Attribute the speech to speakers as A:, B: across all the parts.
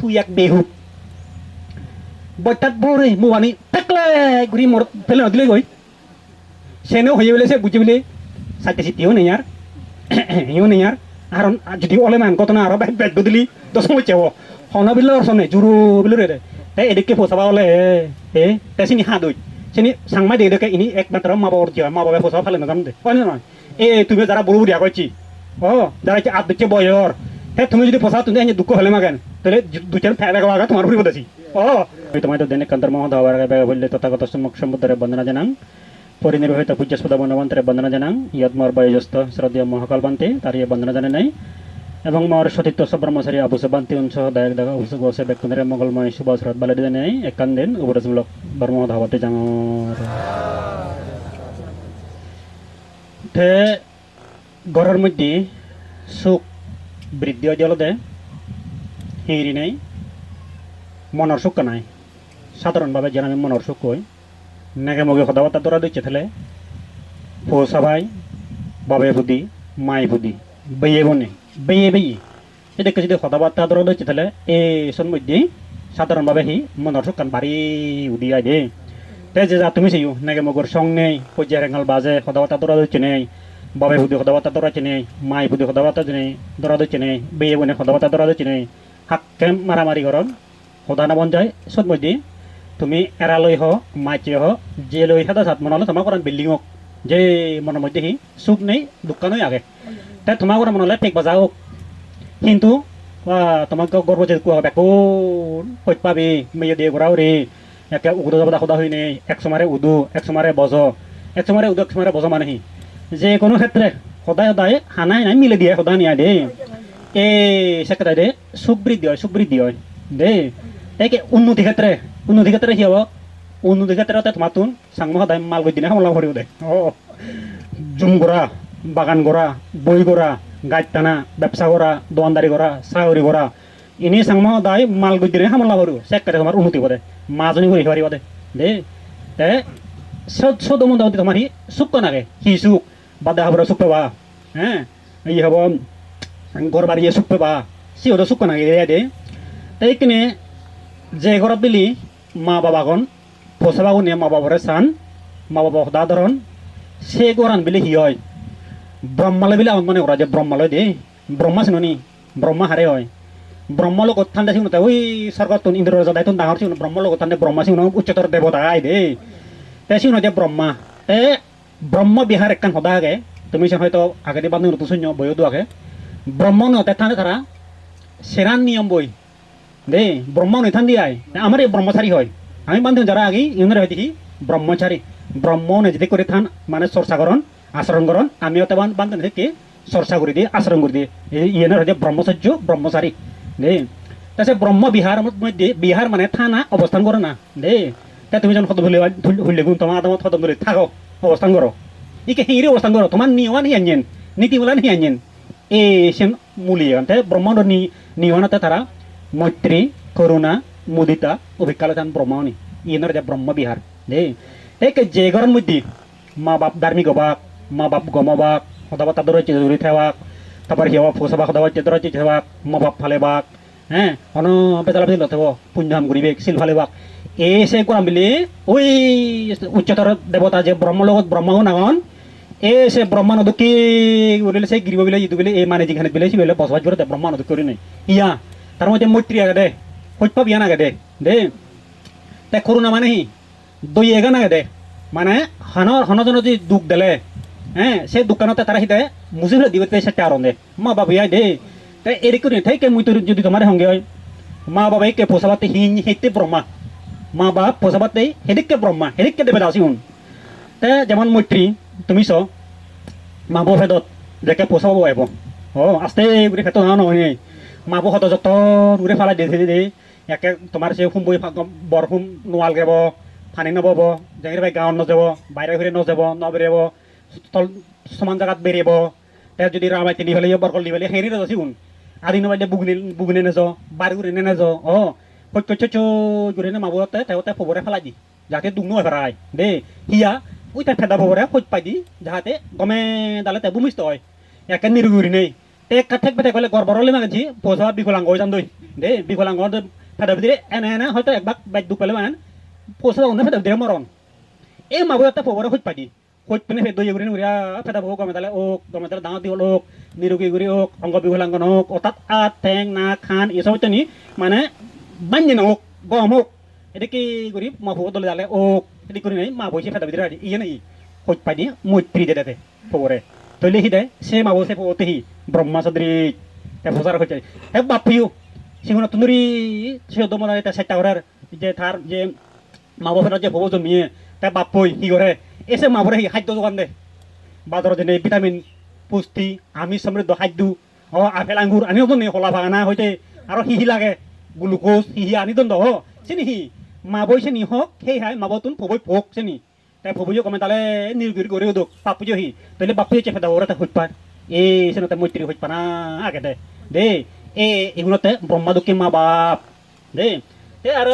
A: তুই এক বেহুক বইটাত বরে মুবানি থাকলে ঘুরি মোর ফেলে নদিলে গই সেনেও হয়ে বলে সে বুঝে বলে সাইতে সিটিও নেই আর ইও নেই আর আর যদি ওলে মান কত না আরো ব্যাগ ব্যাগ দিলি তো সময় চেও হনা বিল সনে জুরু বিল রে তাই এদিকে ফসাবা ওলে তাই সিনি হা দই সিনি সাংমাই দেখে ইনি একমাত্র মা বাবার জিয়া মা বাবা ফসাবা ফালে না জানো দে হয় না নয় তুমি যারা বড় বুড়িয়া কইছি যারা কি আদ দিচ্ছে বয়র হ্যাঁ তুমি যদি ফসা তুমি দুঃখ হলে মাগেন তাহলে দুইটার ফেলে গাওয়া তোমার উপরে বলেছি তোমাদের দৈনিক কান্তর মহোদয় হওয়ার আগে বললে তথাগত সম্মুখ সম্বুদ্ধরে বন্দনা জানাং পরিনির্বাহিত পূজ্যস্পদ বনবন্তরে বন্দনা জানাং ইয়াদ মোর বয়োজ্যেষ্ঠ শ্রদ্ধেয় মহাকাল বান্তে তার ইয়ে বন্দনা জানে নাই এবং মোর সতীর্থ সব্রহ্মচারী আবু সবান্তি অংশ দায়ক দেখা উৎসুক বসে ব্যক্তিদের মঙ্গলময় শুভ শ্রদ্ধ বালে দিনে নেই একান দিন উপরাজমূলক বর্ম ধাবাতে যাঙর ঘরের মধ্যে সুখ বৃদ্ধি হয়ে জলতে হিঁড়ি নেই মনের সুখ নাই সাধারণভাবে যেন আমি মনের সুখ কই নেগে মগে সদাবার্তা দৌড়া দিচ্ছে তাহলে পৌঁছাবাই বাবে বুদ্ধি মাই বুদ্ধি বেয়ে বনে বেয়ে বেয়ে এদিকে যদি সদাবার্তা দৌড়া দিচ্ছে তাহলে এই সন মধ্যে সাধারণভাবে হি মনের সুখ কান বাড়ি উদি আয় দে তাই যে যা তুমি সেই নেগে মগর সং নেই পর্যায় রেঙাল বাজে সদাবার্তা দৌড়া দিচ্ছে নেই বাবে বুদ্ধি সদাবার্তা দৌড়াচ্ছে নেই মাই বুদ্ধি সদাবার্তা নেই দৌড়া দিচ্ছে নেই বেয়ে বনে সদাবার্তা দৌড়া দিচ্ছে নেই হাক্কে মারামারি গরম সদা না বন যায় সব মধ্যে তুমি এরালৈ হ মাইচে হ যে লৈ সাদা সাত মনলে তোমার করান বিল্ডিং হোক যে মনের মধ্যে হি সুখ নেই দুঃখ নই আগে তাই তোমার করা মনলে টেক বাজা হোক কিন্তু তোমাকে গর্ব যে কুয়া হবে কোন হইত পাবি মেয়ে দিয়ে ঘোরাও রে একে উদো যাবা সদা হই নেই এক সমারে উদু এক সমারে বজ এক সমারে উদু এক সমারে বজ মানেহি যে কোনো ক্ষেত্রে সদায় সদায় হানাই নাই মিলে দিয়ে সদায় নিয়া দে এই সেক্ষেত্রে দে সুখ বৃদ্ধি হয় দে একে উন্নতি ক্ষেত্রে কি হব উন্নতি ক্ষেত্রে তোমার তুন সাংমা সদায় মাল গই দিনে হামলা ভরিব দে জুম করা বাগান করা বই করা গাছ টানা ব্যবসা করা দোকানদারি করা চাকরি করা ইনি সাংমা সদায় মাল গই দিনে হামলা ভরিব সেক্ষেত্রে তোমার উন্নতি করে মাজনী করে পারিব দে তে সদ মধ্যে তোমার হি সুখ নাগে সি সুখ বাদে হবার সুখ পাবা হ্যাঁ এই হব ঘর বাড়িয়ে সুখ পাবা সি হতো সুখ নাগে দে তাই কিনে যে ঘরত দিলি মা বাবাগন ফসাবাগো নিয়ে মা বাবারে চান মা বাবা সদা ধরন সে গরান বিলে হি হয় ব্রহ্মালয় বিলে আমার মনে করা যে ব্রহ্মালয় দে ব্রহ্মা চিনি ব্রহ্মা হারে হয় ব্রহ্ম লগত ঠান্ডা চিনো ওই স্বর্গত ইন্দ্র রাজা দায়িত্ব ডাঙর চিনো ব্রহ্ম লগত ঠান্ডা ব্রহ্মা চিনো উচ্চতর দেবতা আই দে তে চিনো যে ব্রহ্মা তে ব্রহ্ম বিহার একখান সদা আগে তুমি সে হয়তো আগে দিয়ে বান্ধব নতুন শূন্য বইও দোয়াকে ব্রহ্ম নতে ঠান্ডা তারা সেরান নিয়ম বই দে ব্রহ্ম নৈথান দিয়ে আমার এই ব্রহ্মচারী হয় আমি বান্ধব যারা আগে ইউনের হয় দেখি ব্রহ্মচারী ব্রহ্ম নিজে করে থান মানে চর্চা করন আচরণ করন আমিও তো বান্ধব থেকে চর্চা করে দিয়ে আচরণ করে দিয়ে ইয়েনের হচ্ছে ব্রহ্মচর্য ব্রহ্মচারী দে তাছে ব্রহ্ম বিহার মধ্যে বিহার মানে থানা অবস্থান করো না দে তাই তুমি যখন হলে হইলে গুণ তোমার আদামত হতম ধরে থাকো অবস্থান করো ইকে হিঁড়ে অবস্থান করো তোমার নিয়মান হি আনছেন নীতিগুলান হি আনছেন এই সে মূলি আনতে ব্রহ্মাণ্ড নিয়মানতে তারা মৈত্রী করুণা মুদিতা অভিজ্ঞান ব্রহ্মণি ইয়েনের যে ব্রহ্ম বিহার দে এই যে ঘরের মধ্যে মা বাপ ধার্মিক হবাক মা বাপ গমবাক সদাবার্তা দৌড়াইছে দৌড়ি থাকবাক তারপর হিয়া ফসাবাক সদাবাইছে দৌড়াইছে থাকবাক মা বাপ ফালেবাক হ্যাঁ হন বেতালা বেতাল থাকব পুণ্যহাম করিবেক শিল ফালেবাক এই সে করাম বিলি ওই উচ্চতর দেবতা যে ব্রহ্ম লগত ব্রহ্মও নাগন এই সে ব্রহ্মা নদুকি বলিলে সে গিরিব বিলে ইদু বিলে এই মানে যেখানে বিলে সে বলে বসবাস করে ব্রহ্মা নদুক করি নাই ইয়া তার মধ্যে মৈত্রী আগে দে হইত বিয়া নাগে দে তাই করুণা মানে হি দই এগা নাগে দে মানে হনজন যদি দুখ দিলে হ্যাঁ সে দোকানতে তারা হিতে মুজি হলে দিবে সে চারণ দে মা বাবা ইয়া দে তাই এরি করি তাইকে মুই তোর যদি তোমার সঙ্গে হয় মা বাবা কে পোষাবাতে হেঁটে ব্রহ্মা মা বাপ পোষাবাতে হেদিককে ব্রহ্মা হেদিককে দেবে দাসি হুন তে যেমন মৈত্রী তুমি চ মা বউ ভেদত যেকে পোষাব আহিব আস্তে ঘুরে ভেত না নহয় মা বউ হত যত ঘুরে ফালাই দে একে তোমার সে হুম বই বরহুম নোয়াল গেব ফানি নবব যেখানে ভাই গাঁৱত নযাব বাইরে ঘুরে নযাব নবেরিব তল সমান জায়গাত বেরিব তে যদি রামাই তিনি ফেলে বরকল দি ফেলে হেৰি নাযাচি হুন আদি নবাইলে বুগুনে নায বাড়ি ঘুরে নায হচ্ছে ঘুরে নে মাবুতে তেওতে ফবরে ফেলাই দি যাতে দুগ্ন হয় ফেরাই দে হিয়া ওই তাই ফেদা ফবরে খোঁজ পাই দি যাহাতে গমে দালে তে ভূমিষ্ঠ হয় একে নিরুগুৰি নেই তে কাঠেক বেঠেক হলে গড়বড়লে মাগেছি পইচা বিকলাঙ্গ হয়ে যান দই দে বিকলাঙ্গ ফেদা ভিতরে এনে এনে হয়তো একবার বাইক দুখ পেলে মান পোষা অন্য ফেদা ভিতরে মরণ এই মাবো একটা ফবরে হইত পাদি হইত পিনে ফেদ দই গুরি নুরিয়া ফেদা বহু গমে তালে দাঁত দিও লোক নিরোগী গুরি হোক অঙ্গ বিকলাঙ্গ হোক অর্থাৎ আত ঠেং না খান এসব তো নি মানে বাঞ্জি হোক গম হোক এদিকে গুরি মাবো দলে দালে ওক এদিকে করি নাই মাবো সে ফেদা ভিতরে ইয়ে নাই হইত পাদি মৈত্রী দে দে ফবরে তৈলে হি দে সে মাবো সে ফবতে হি ব্রহ্মাচদ্রী ফসার হয়েছে হে বাপিও সিংহনা তুন্দুরি সে দমনা এটা সেটা করার যে তার যে মাবো ফেরা যে ফবো জমিয়ে তা বাপই কি করে এসে মাবরে খাদ্য দোকান দে বাজারত যেনে ভিটামিন পুষ্টি আমিষ সমৃদ্ধ খাদ্য আপেল আঙ্গুর আনিও তো নেই হলা ভাঙানা হইতে আর হিহি লাগে গ্লুকোজ হিহি আনি দন্দ চিনি হি মাবই সে নি হক সেই হাই মাবতুন ফবই ফোক চিনি তাই ফবইও কমে তালে নির্গির করে দোক বাপুজো হি তাহলে বাপুজো চেপে দাও ওরা হইত পার এই সেনতে মৈত্রী হইত পানা আগে দে এগুলোতে ব্রহ্মা দক্ষিণ মা বাপ দে আর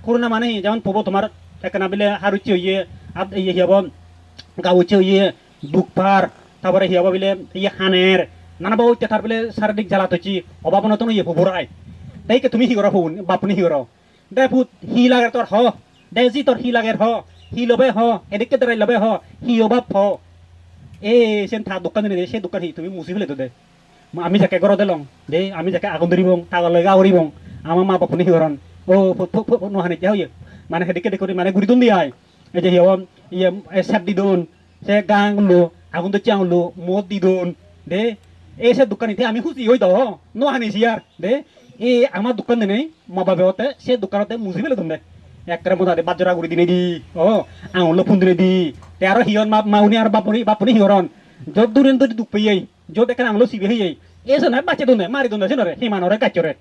A: করুণা মানে যেমন ফবো তোমার একনা বিলে হারুচি হইয়ে আর ইয়ে হিয়াব গাউচি হইয়ে দুঃখপার তারপরে হিয়াব বিলে ইয়ে হানের নানা বাবু তার বিলে শারীরিক জ্বালা হচ্ছি অভাবনা তো ইয়ে ফবরাই তাইকে তুমি হি করা ফোন বাপুনি হি কর দে ফুট হি লাগে তোর হ দে জি তোর হি লাগে হ হি লবে হ এদিকে তোরাই লবে হ হি অভাব হ এ সেন থা দোকান দে সে দোকান হি তুমি মুছি ফেলে তো দে আমি যাকে ঘর দিলং দে আমি যাকে আগুন ধরিবং তাগলে গাউরিবং আমার মা বাপুনি হি করন ও নহানি যা হইয়ে মানে সেদিকে দেখি মানে গুড়ি তুন দিয়াই এই যে হিয়াম ইয়ে সেপ দি দোন সে গাং লো আগুন তো চাং লো মদ দি দোন দে এই সে দোকানিতে আমি খুশি হই দাও নহানিছি আর দে এই আমার দোকান দিনে মা বাবাতে সে দোকানতে মুছি ফেলে তুমি একটা মতো বাজরা গুড়ি দিনে দি আঙুল ফোন দিনে দি তে আর হিয়ন মাউনি আর বাপুনি হিয়রন যত দূরেন তো দুঃখ পেয়ে যত এখানে আঙুল সিবি হয়ে এসে না বাচ্চা দোনে মারি দোনে সে নরে হিমানরে কাচরে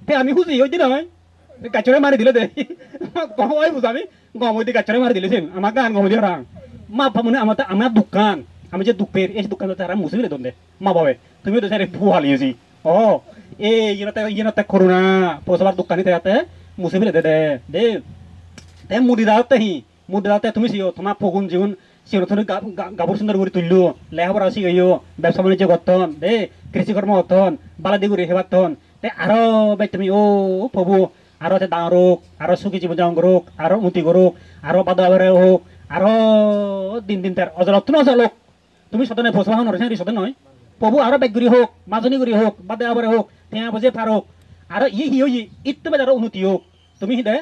A: তে আমি খুশি হই দি নয় গাছরে মারি দিলে দে গমই বুঝামি গমই গাছরে মারি দিলেছেন আমার গান গমই দিয়ে রাং মা ভাবনে আমার দোকান আমি যে দুঃখের এই দোকান তারা মুছে দিলে দন্দে মা বাবা তুমি তো স্যার ভুয়ালিয়েছি ইয়েনতে করুণা পৌঁছাবার দোকানি তাতে মুছে দিলে দে মুড়ি দাওতে তুমি সিও তোমার ফগুন জীবন সিও তুমি গাবর সুন্দর করে তুললো লেখাপড়া শিখাইও ব্যবসা বাণিজ্য করতন দে কৃষিকর্ম করতন বালাদি করে হেবাতন তে আরো ভাই তুমি প্রভু আরো ডাঙর হোক আরো সুখী জীবন যাপন করুক আরো উন্নতি করুক আরো বাদে হোক আরো দিন তার অজলক তুমি অজলক তুমি সদনে ফসবা হন সদন নয় প্রভু আরো বেগুড়ি হোক মাজনী গুড়ি হোক বাদে আবারে হোক ঠেঙা বজে পার হোক আর ইত্যাদি আরো উন্নতি হোক তুমি দে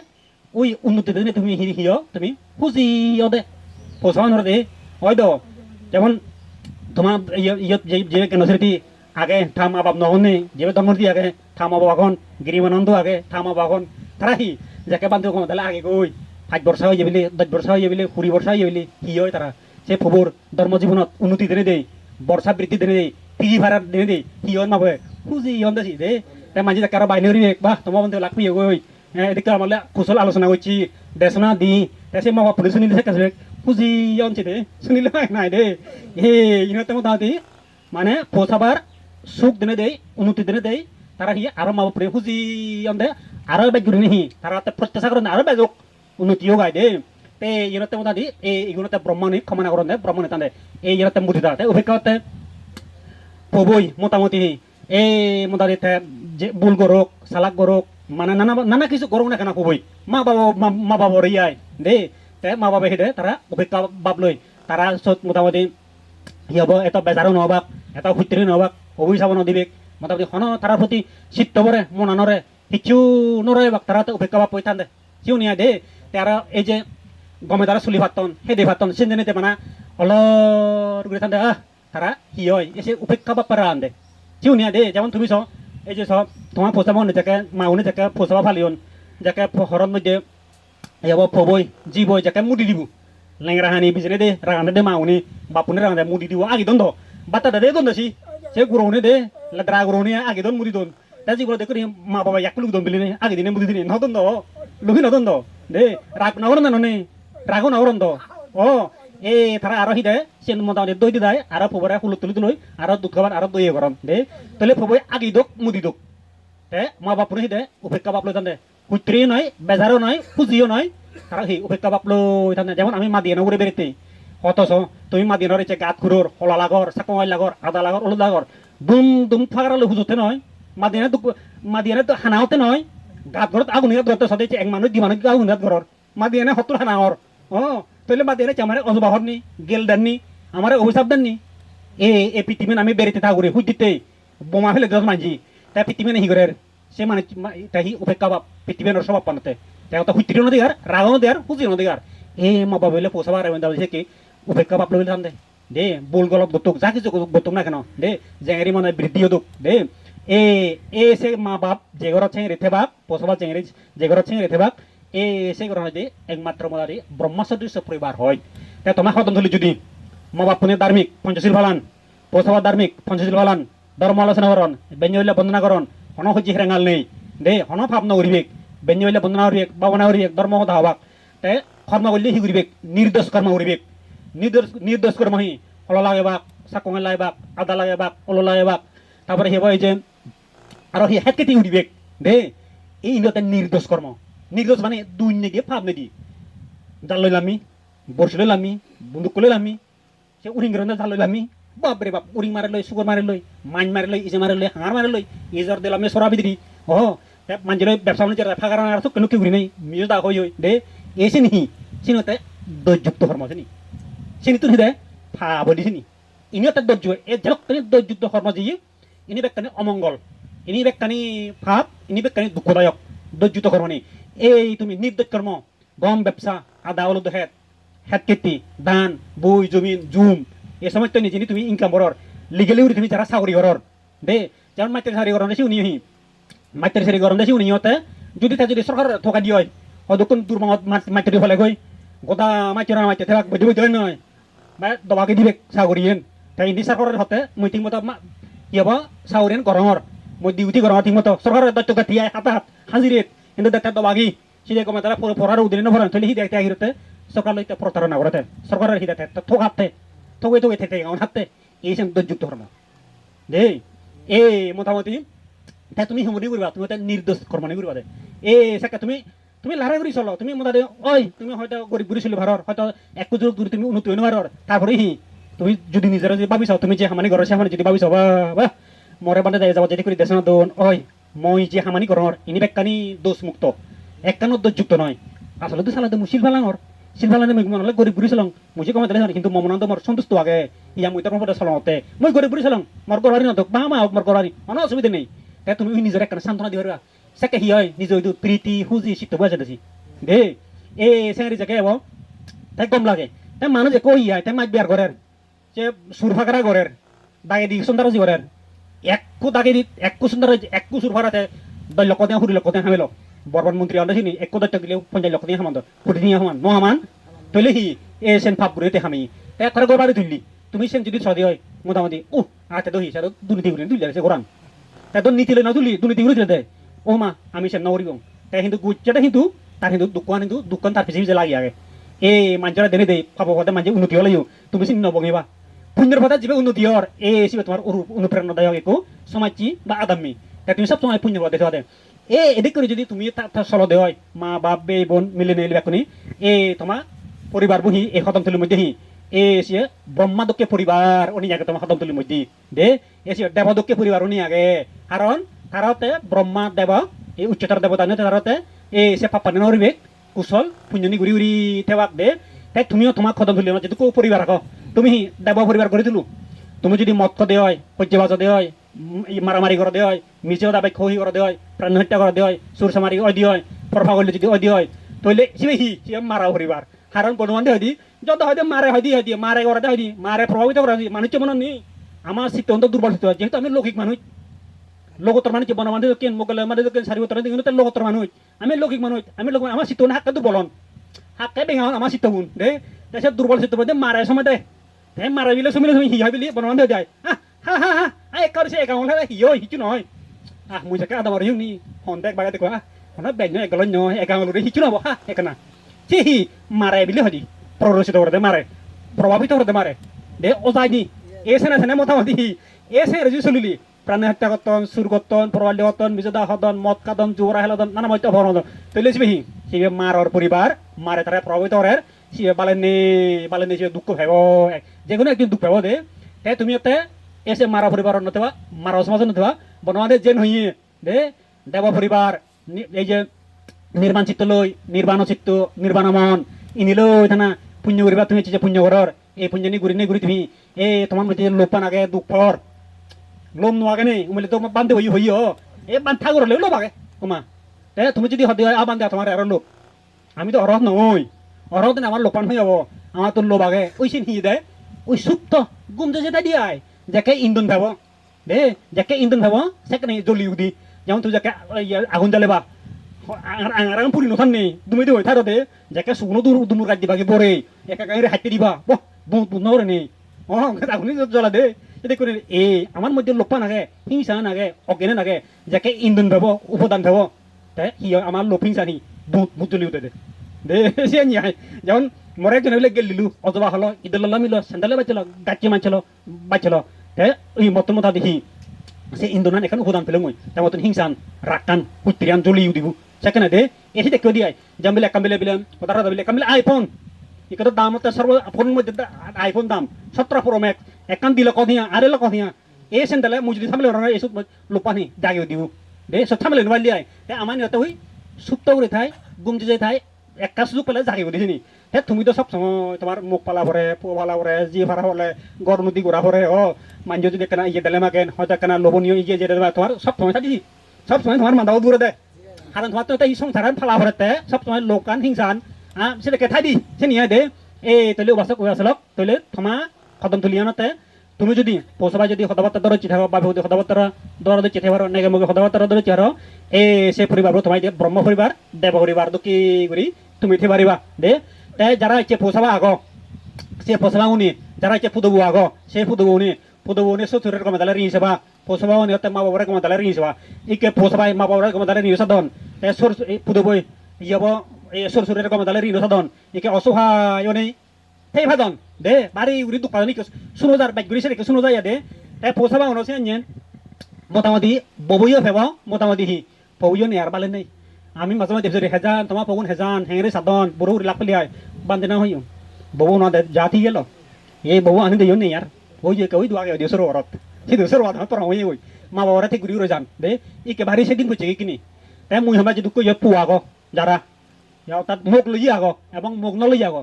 A: ওই উন্নতি দিনে তুমি তুমি খুঁজিও দে ফসবা হন দে হয়তো যেমন তোমার যে কেন্দ্রটি আগে থাম আবাব নহনে যে দমর দিয়ে আগে থাম আবাখন গিরিমানন্দ আগে থাম আবাখন তারা যাকে বান্ধব কম তাহলে আগে গই 5 বর্ষ হয়ে যাবিলে 10 বর্ষ হয়ে যাবিলে 20 বর্ষ হয়ে যাবিলে হয় তারা সে ফবর ধর্মজীবনত উন্নতি দিনে দেয় বর্ষা বৃদ্ধি দিনে দেয় পিজি ভাড়া দিনে দেয় হয় মাবে খুঁজি দাসি দে তাই মাঝে যাকে আরো বাইরে বাহ তোমার বন্ধু লাগবি গই এদিকে আমার কুশল আলোচনা করছি দেশনা দি তাই সে মা বাপুরে শুনিলে কাছে খুঁজি অনছি দে শুনিলে নাই দে ইনতে মোটামুটি মানে পৌঁছাবার সুখ দিনে দেয় উন্নতি দিনে দেয় তারা আরো মা বাপুরে খুঁজি অন্দে আরো বেগুড়ি নিহি তারা প্রত্যাশা করেন আরো বেজক উন্নতিও গাই দে তে ইনতে মোটামুটি এইগুলোতে ব্রহ্মণী ক্ষমা করেন দে ব্রহ্মণী তান্দে এই ইনতে মুঠিতা অভিজ্ঞতা পবই মোটামুটি এই মোটামুটি যে বুল গরক সালাক গরক মানে নানা কিছু গরক না কেনা পবই মা বাবার ইয়াই দে তে মা বাবা দে তারা অভিজ্ঞতা বাপ লই তারা মোটামুটি হিয়াব এত বেজারও নহবাক এটা সূত্রে নহবাক অভিশাপ নদিবেক মোটামুটি হন তার প্রতি চিত্ত বরে মনা নরে কিছু নরবাক তারা অভিজ্ঞতা বাপ পই থান্দে সিও নিয়া দে তারা এই যে গমে তারা চুলি ভাতন সেই দে ভাতন সিনজনিতে মানে অলর করে থান্দে তারা হয় এসে উপেক্ষা বাপ পারা আনদে সিও নিয়া দে যেমন তুমি এই যে তোমার পোষাব যাকে মাউনি যাকে পোষাবা ফালিয়ন যাকে হরণ মধ্যে ইয়াব ফবই জীবই যাকে মুদি দিব লেংরা হানি বিজনে দে রাগানে দে মাউনি বাপুনে রাগানে মুদি দিব আগে দন্দ বাতা দে দন্দছি সে গুরৌনে দে লেদ্রা গুরৌনে আগে দন মুদি দন তা যেগুলো দেখি মা বাবা এক লুক দন বিলি আগে দিনে মুদি দিনে নদন্দ লুহি নদন্দ দে রাগ নগরন নে রাগো নগরন তারা আরো দে সে মোটামুটি দই দি দেয় আরো ফবরে হুলুক তুলি তুলই আরো দুধ খাবার আরো দই গরম দে তাহলে ফবই আগে দোক মুদি দোক তে মা বাপুনে দে উপেক্ষা বাপ লই দে কুত্রি নয় বেজারও নয় খুঁজিও নয় তারা উপেক্ষা বাপ লই থাকে যেমন আমি মাদিয়ে নগরে বেরোতে অথচ তুমি মাদিয়ে নরেছে গাত খুরোর হলা লাগর সাকমাই লাগর আদা লাগর হলুদ লাগর দুম ফাগরা লো হুজতে নয় মাদিয়ানে তো হানাওতে নয় গাত ঘরত আগুন হিয়াত ঘরতে সদাইছে এক মানুষ দি মানুষ আগুন হিয়াত ঘরর মাদিয়ানে হতুল হানাওর তাহলে মাদিয়ানে আমার অজবাহর নি গেল দেননি আমার অভিশাপ দেননি এ পৃথিবীন আমি বেরিতে থাকুরে হুই দিতে বোমা ফেলে দশ মানজি তাই পৃথিবীনে হি করে সে মানে তাই উপেক্ষা বা পৃথিবীর স্বভাব পানতে তাই তো হুইতির নদী আর রাগ নদী আর হুজি নদী আর মা বাবা বলে পোষাবার সে কি উপেক্ষা বাপ লইলে দে দে বুল গলপ দত্তক যা কিছু দত্তক না কেন দে জেঙেরি মানে বৃদ্ধি হদুক দে সে মা বাপ যে ঘর ছেঙে রেথে বাপ পোষাবা চেঙেরি যে ঘর ছেঙে রেথে বাপ সে ঘর নদী একমাত্র মদারি ব্রহ্মসদৃশ্য পরিবার হয় তাই তোমার হতন ধলি যদি মা বাপ পুনে ধার্মিক পঞ্চশীল ফালান পোষাবা ধার্মিক পঞ্চশীল ফালান ধর্ম আলোচনা করন বেঞ্জইলে বন্দনা করন হন হজ্জি হেরেঙাল নেই দে হন ভাব নগরিবেক বেঞ্জইলে বন্দনা করিবেক বাবনা করিবেক ধর্ম কথা হবাক তে কর্ম করলে হি করিবেক নির্দোষ কর্ম করিবেক নির্দোষ কর্ম হি হল লাগে বাক চাকঙে লাগে বাক আদা লাগে বাক অল লাগে বাক তারপরে হে বই যে আর হি হেকেটি উড়িবেক দে এই ইন্দ্রতে নির্দোষ কর্ম নির্দোষ মানে দুই নেগিয়ে ভাব নেদি জাল লইলামি বর্ষি লইলামি বন্দুক লইলামি সে উড়িং গরন্দে জাল লইলামি বাপরে বাপ উড়িং মারে লই সুগর মারে লই মাইন মারে লই ইজে মারে লই হাঙার মারে লই ইজর দিলাম সরা বিদিরি মানজে লই ব্যবসা বাণিজ্য ফাঁকা আর তো কেন কি ঘুরি নেই মিজ দা হই দে এসে নিহি সিনতে দৈযুক্ত কর্ম আছে নি সিনি তুই দে ফা বলি সিনি ইনি একটা দৈর্য এ ঝলক কানি দৈযুক্ত কর্ম যে ইনি বেকানি অমঙ্গল ইনি বেকানি ভাব ইনি বেকানি দুঃখদায়ক দৈযুক্ত কর্ম নেই এই তুমি নির্দোষ কর্ম গম ব্যবসা আদা অলদ হেট খেতি ধান বই জমিন জুম এই সময় তো নিজে তুমি ইনকাম করর লিগেলি উড়ি তুমি যারা চাকরি করর দে যেমন মাইতের সারি গরম দেশি উনি মাইতের সারি গরম দেশি উনি হতে যদি তা যদি সরকার ঠকা দিয়ে হয় দক্ষিণ দুর্মাঙত মাইতের ফেলে গই গোটা মাইতের মাইতে থাক বুঝি বুঝি নয় বা দবাকে দিবে চাকরিয়েন তাই ইন্দি সরকারের হতে মই ঠিক মতো কি হব চাকরিয়েন গরমর মই ডিউটি গরম ঠিক মতো সরকারের দায়িত্ব কাটিয়ে হাতে হাত হাজিরেত কিন্তু দেখা দবাগি সিধে কমে তারা পড়ার উদিনে নভরেন তাহলে হি দেখতে আহিরতে সরকার লইতে প্রতারণা করতে সরকারের হিদাতে ঠকাতে ঠকে ঠকে থেকে গাঁও হাতে এই সেন দৈযুক্ত কর্ম দে মোটামুটি তাই তুমি হুমরি করবা তুমি নির্দোষ কর্ম নি করবা দে সাকা তুমি তুমি লারা করে চলো তুমি মোটামুটি ওই তুমি হয়তো গরিব গুড়ি ছিল ভারর হয়তো এক যুগ দূরে তুমি উন্নতি হইন ভারর তারপরে তুমি যদি নিজের যদি ভাবিছ তুমি যে হামানি ঘর হামানি যদি ভাবিছ বা মরে বান্ধে যাই যাবো যদি করে দেশ দোন ওই মই যে হামানি ঘর ইনি বেকানি দোষ মুক্ত একখানো দোষযুক্ত নয় আসলে তো সালাতে মুশিল ফালাঙর সিলফালানে মই মনলে গরিব বুড়ি চলং মুঝে কমে দিলে কিন্তু মমনন্দ মোর সন্তুষ্ট আগে ইয়া মুই তোর মধ্যে চলতে মই গরিব বুড়ি চলং মোর গরারি নদক বা মা মোর গরারি কোনো অসুবিধা নেই তাই তুমি নিজের একটা সান্ত্বনা দি হরিবা সেকে হি হয় নিজে ওই প্রীতি হুজি সিদ্ধ বসে দিছি দে সেঙ্গরি জায়গায় হবো তাই কম লাগে তাই মানুষ যে কই তাই মাছ বিয়ার ঘরের যে সুরফাকারা ঘরের দাগে দি সুন্দর জি ঘরের একু দাগে দি একু সুন্দর একু সুরফারাতে দল লক্ষ দিয়ে হুরি লক্ষ দিয়ে হামেলো বর্বন মন্ত্রী আন্দাজ নি এক দায়িত্ব দিলেও 50 লক্ষ দিয়ে হামান কোটি দিয়ে হামান ন হামান তৈলে হি সেন ফাপ বুড়িতে হামি এক করে গোবারে তুললি তুমি সেন যদি সদি হয় মোটামুটি আতে দহি সার দুর্নীতি করে তুলি যাচ্ছে গোরান তাই তো নীতি না তুলি দুর্নীতি করে তুলে দেয় ও মা আমি সেন নগরি গং তাই কিন্তু গুচ্ছাটা কিন্তু তার কিন্তু দোকান তার পিছিয়ে পিছিয়ে লাগি আগে মানুষরা দেনে দেয় পাবো কথা মানুষ উন্নতি হলেও তুমি চিনি নবঙিবা পুণ্যের কথা যাবে উন্নতি হওয়ার সিবে তোমার অনুপ্রেরণাদায়ক একো সমাজী বা আদামি তাই তুমি সব সময় পুণ্যের কথা দেখতে পাবে এদিক করে যদি তুমি তার চলো দে হয় মা বাপ বে বোন মিলে নেই বেকুনি তোমার পরিবার বহি এই খতম তুলির মধ্যে সে ব্রহ্মাদক্কে পরিবার উনি আগে তোমার খতম তুলির মধ্যে দে সে দেবদক্কে পরিবার উনি আগে কারণ তারতে ব্রহ্মা দেব এই উচ্চতার দেবতা নিয়ে তারতে সে পাপানি নরিবে কুশল পুণ্যনি ঘুরি ঘুরি থেবাক দে তাই তুমিও তোমার খতম তুলি যদি কেউ পরিবার রাখো তুমি দেব পরিবার করে তুলো তুমি যদি মত দে হয় পর্যবাজ দে হয় মারামারি করে দেওয়া হয় মিছেও দাবাই খহি করে দেওয়া হয় প্রাণ হত্যা করে দেওয়া হয় সুর সামারি অদি হয় প্রভা করলে যদি অদি হয় তৈলে সে মারা পরিবার কারণ বনবান্ধে হয়দি যত হয়তো মারে হয়দি হয়দি মারে করাতে হয়দি মারে প্রভাবিত করা মানুষ মনে নেই আমার সিদ্ধ দুর্বল হতে হয় যেহেতু আমি লৌকিক মানুষ লোকতর মানুষ বনবান্ধে কেন মোকালে আমাদের সারি উত্তর কিন্তু লোকতর মানুষ আমি লৌকিক মানুষ আমি লোক আমার সিদ্ধ হাক্কা দুর্বলন হাক্কাই বেঙা আমার সিদ্ধ গুণ দে দেশের দুর্বল সিদ্ধ বলতে মারে সময় দেয় মারা বিলে সুমিলে তুমি হি হয় বিলি বনবান্ধে যায় ha ai kau sih kau lah hiyo hicu noy mui cakap ada orang ni hontek bagai tu kau mana banyak kalau nyoy kau lu hicu noy ha ekana sih mare bili hadi proses itu orang mare probably itu orang mare de osai ni sana sana mau tahu di reju sulili প্রাণে হত্যা করতন সুর করতন প্রবালি হতন বিজদা হতন মদ কাদন জোরা হেলাদন নানা মত ভরণ হতন তৈলে CB সিবে মারর পরিবার মারে তারা প্রভাবিত করার সিবে বালেনে সিবে দুঃখ ভেব যে কোনো একদিন দুঃখ ভেব দে তাই তুমি এতে এসে মারা পরিবার নথবা মারা সমাজ নথবা বনমাদের জেন হইয়ে দে দেব পরিবার এই যে নির্বাণ চিত্ত লই নির্বাণ চিত্ত নির্বাণ মন ইনিলই থানা পুণ্য করিবা তুমি যে পুণ্য ঘরর এই পুণ্য নি ঘুরি তুমি এ তোমার মধ্যে লোপান আগে দুঃখ ফর লোম নোয়াগে নেই উমলে তো বান্ধে হই হইও এ বান ঠাকুর হলে লোপ আগে তোমা এ তুমি যদি হদে আ বান্ধে তোমার আর লোক আমি তো অরহ নই অরহ দিন আমার লোপান হয়ে যাব আমার তো লোভ আগে ওই সিন হিয়ে দেয় ওই সুপ্ত গুমজে যেটা দিয়াই যাকে ইন্ধন ভাবো দে যাকে ইন্ধন ভাবো সেখানে জ্বলি উদি যেমন তুই যাকে আগুন জ্বালে বা আঙারাং পুরি নথান নেই তুমি দি হই থারো দে যাকে শুকনো দুমুর কাজ দিবাকে পরে একা গাড়ি হাঁটতে দিবা বহ বহুত নহরে নেই আগুনি জ্বলা দে এটা করে এ আমার মধ্যে লোপা নাগে হিংসা নাগে অজ্ঞানে নাগে যাকে ইন্ধন ভাবো উপাদান ভাবো তাই হি আমার লোভ হিংসা নি বহুত জ্বলি উঠে দে দে সে নিয়ে যেমন মরে একজন হইলে গেলিলু অজবা হলো ইদুল্লাহ মিল স্যান্ডেলে বাঁচলো গাছি মানছিল বাঁচলো হ্যাঁ ওই মত মতা দেখি সে ইন্দোনান এখন উপাদান পেলে মই তার মতন হিংসান রাক্কান পুত্রিয়ান জ্বলিয়ে দিব সেখানে দে এসে দেখে দিয়াই জামিলে কামিলে বিলে পদার্থ বিলে কামিলে আইফোন ইকত দাম হতে সর্ব ফোন মধ্যে আইফোন দাম 17 প্রো ম্যাক্স একান দিলে কদিয়া আরে ল কদিয়া এ স্যান্ডেলে মুই যদি সামলে রনা এসব লোপানি জাগিয়ে দিব দে সব সামলে নবাই দিয়াই আমার নিয়তে হই সুপ্ত করে থাই গুমজে যাই থাই একটা সুযোগ পেলে জাগিয়ে দিছিনি হে তুমি তো সব সময় তোমার মুখ পালা ভরে পো পালা ভরে জি ভাড়া হলে গড় নদী ঘোরা ভরে ও মাঞ্জ যদি কেনা ইয়ে দিলে মাকেন হয়তো কেনা লোভনীয় ইয়ে যে তোমার সব সময় থাকি সব সময় তোমার মান্দাও দূরে দেয় কারণ তোমার তো এই সংসার ফালা ভরে সব সময় লোকান হিংসান সেটা কে থাই দি সে নিয়ে দে এই তৈলে উবাসক উবাসলক তৈলে থমা কদম তুলিয়ানতে তুমি যদি পৌঁছবা যদি সদাবার্তা দর চিঠা বা ভৌতি সদাবার্তার দর চিঠা ভার নেগে মুগে সদাবার্তার দর চিঠার এ সে পরিবার তোমায় দিয়ে ব্রহ্ম পরিবার দেব পরিবার দুঃখী করি তুমি থে পারিবা দে তাই যারা ইচ্ছে পৌঁছাবা আগ সে পৌঁছাবা উনি যারা ইচ্ছে ফুদবু আগ সে ফুদবু উনি শ্বশুরের কমে রিং সেবা পৌঁছাবা উনি মা বাবার কমে রিং সেবা ইকে পৌঁছাবাই মা বাবার কমে রিং সাধন তাই সর ফুদবই ইয়ব এই শ্বশুরের কমে রিং সাধন ইকে অসহায় নেই সেই ভাদন দে বাড়ি উড়ি দুঃখ পানি শুনো যার বাইক গুড়ি সেটা শুনো যায় দে তাই পৌঁছাবা উনি সে আনছেন মোটামুটি ববইও ফেব মোটামুটি হি ববইও নেই আর বালে নেই আমি মাঝে মাঝে দেখছি হেজান তোমার পগুন হেজান হেঙে সাধন বড় লাভ পেলে আয় বান্ধে না হইও ববু না জাতি গেল এই ববু আনি দিও নেই আর ওই যে ওই দুয়াগে দেশের ওরত সেই দেশের ওরত তোর হই ওই মা বাবারা ঠিক ঘুরি উড়ে যান দে ইকে বাড়ি সেদিন বুঝছে কিনি তাই মুই হবা যদি কই পু আগ যারা তার মুখ লই আগ এবং মুখ নলই আগ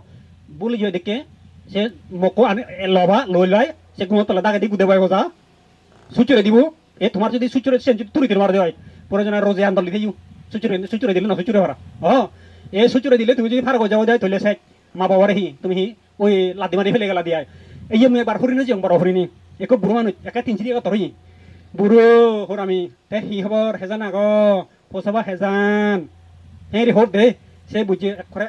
A: বলি যে দেখে সে মুখ আনি লবা লই লাই সে গুণ তলা দাগে দি গুদে বাই যা সুচরে দিব এ তোমার যদি সুচরে সে যদি তুরি মার দেয় পরে জন রোজে আন্দোলন দিই সুচরে দিলে না সুচরে ভরা এ সুচরে দিলে তুমি যদি ফার যাও যায় তাহলে সে মা বাবার হি তুমি ওই লাদি মারি ফেলে গেলা দিয়া এই আমি একবার হরিনি যে বড় হরিনি এক বুড়ো মানুষ একে 3 টাকা তরই বুড়ো হর আমি তে হি খবর হেজান আগ পৌঁছাবা হেজান হে রে হর দে সে বুঝে একরে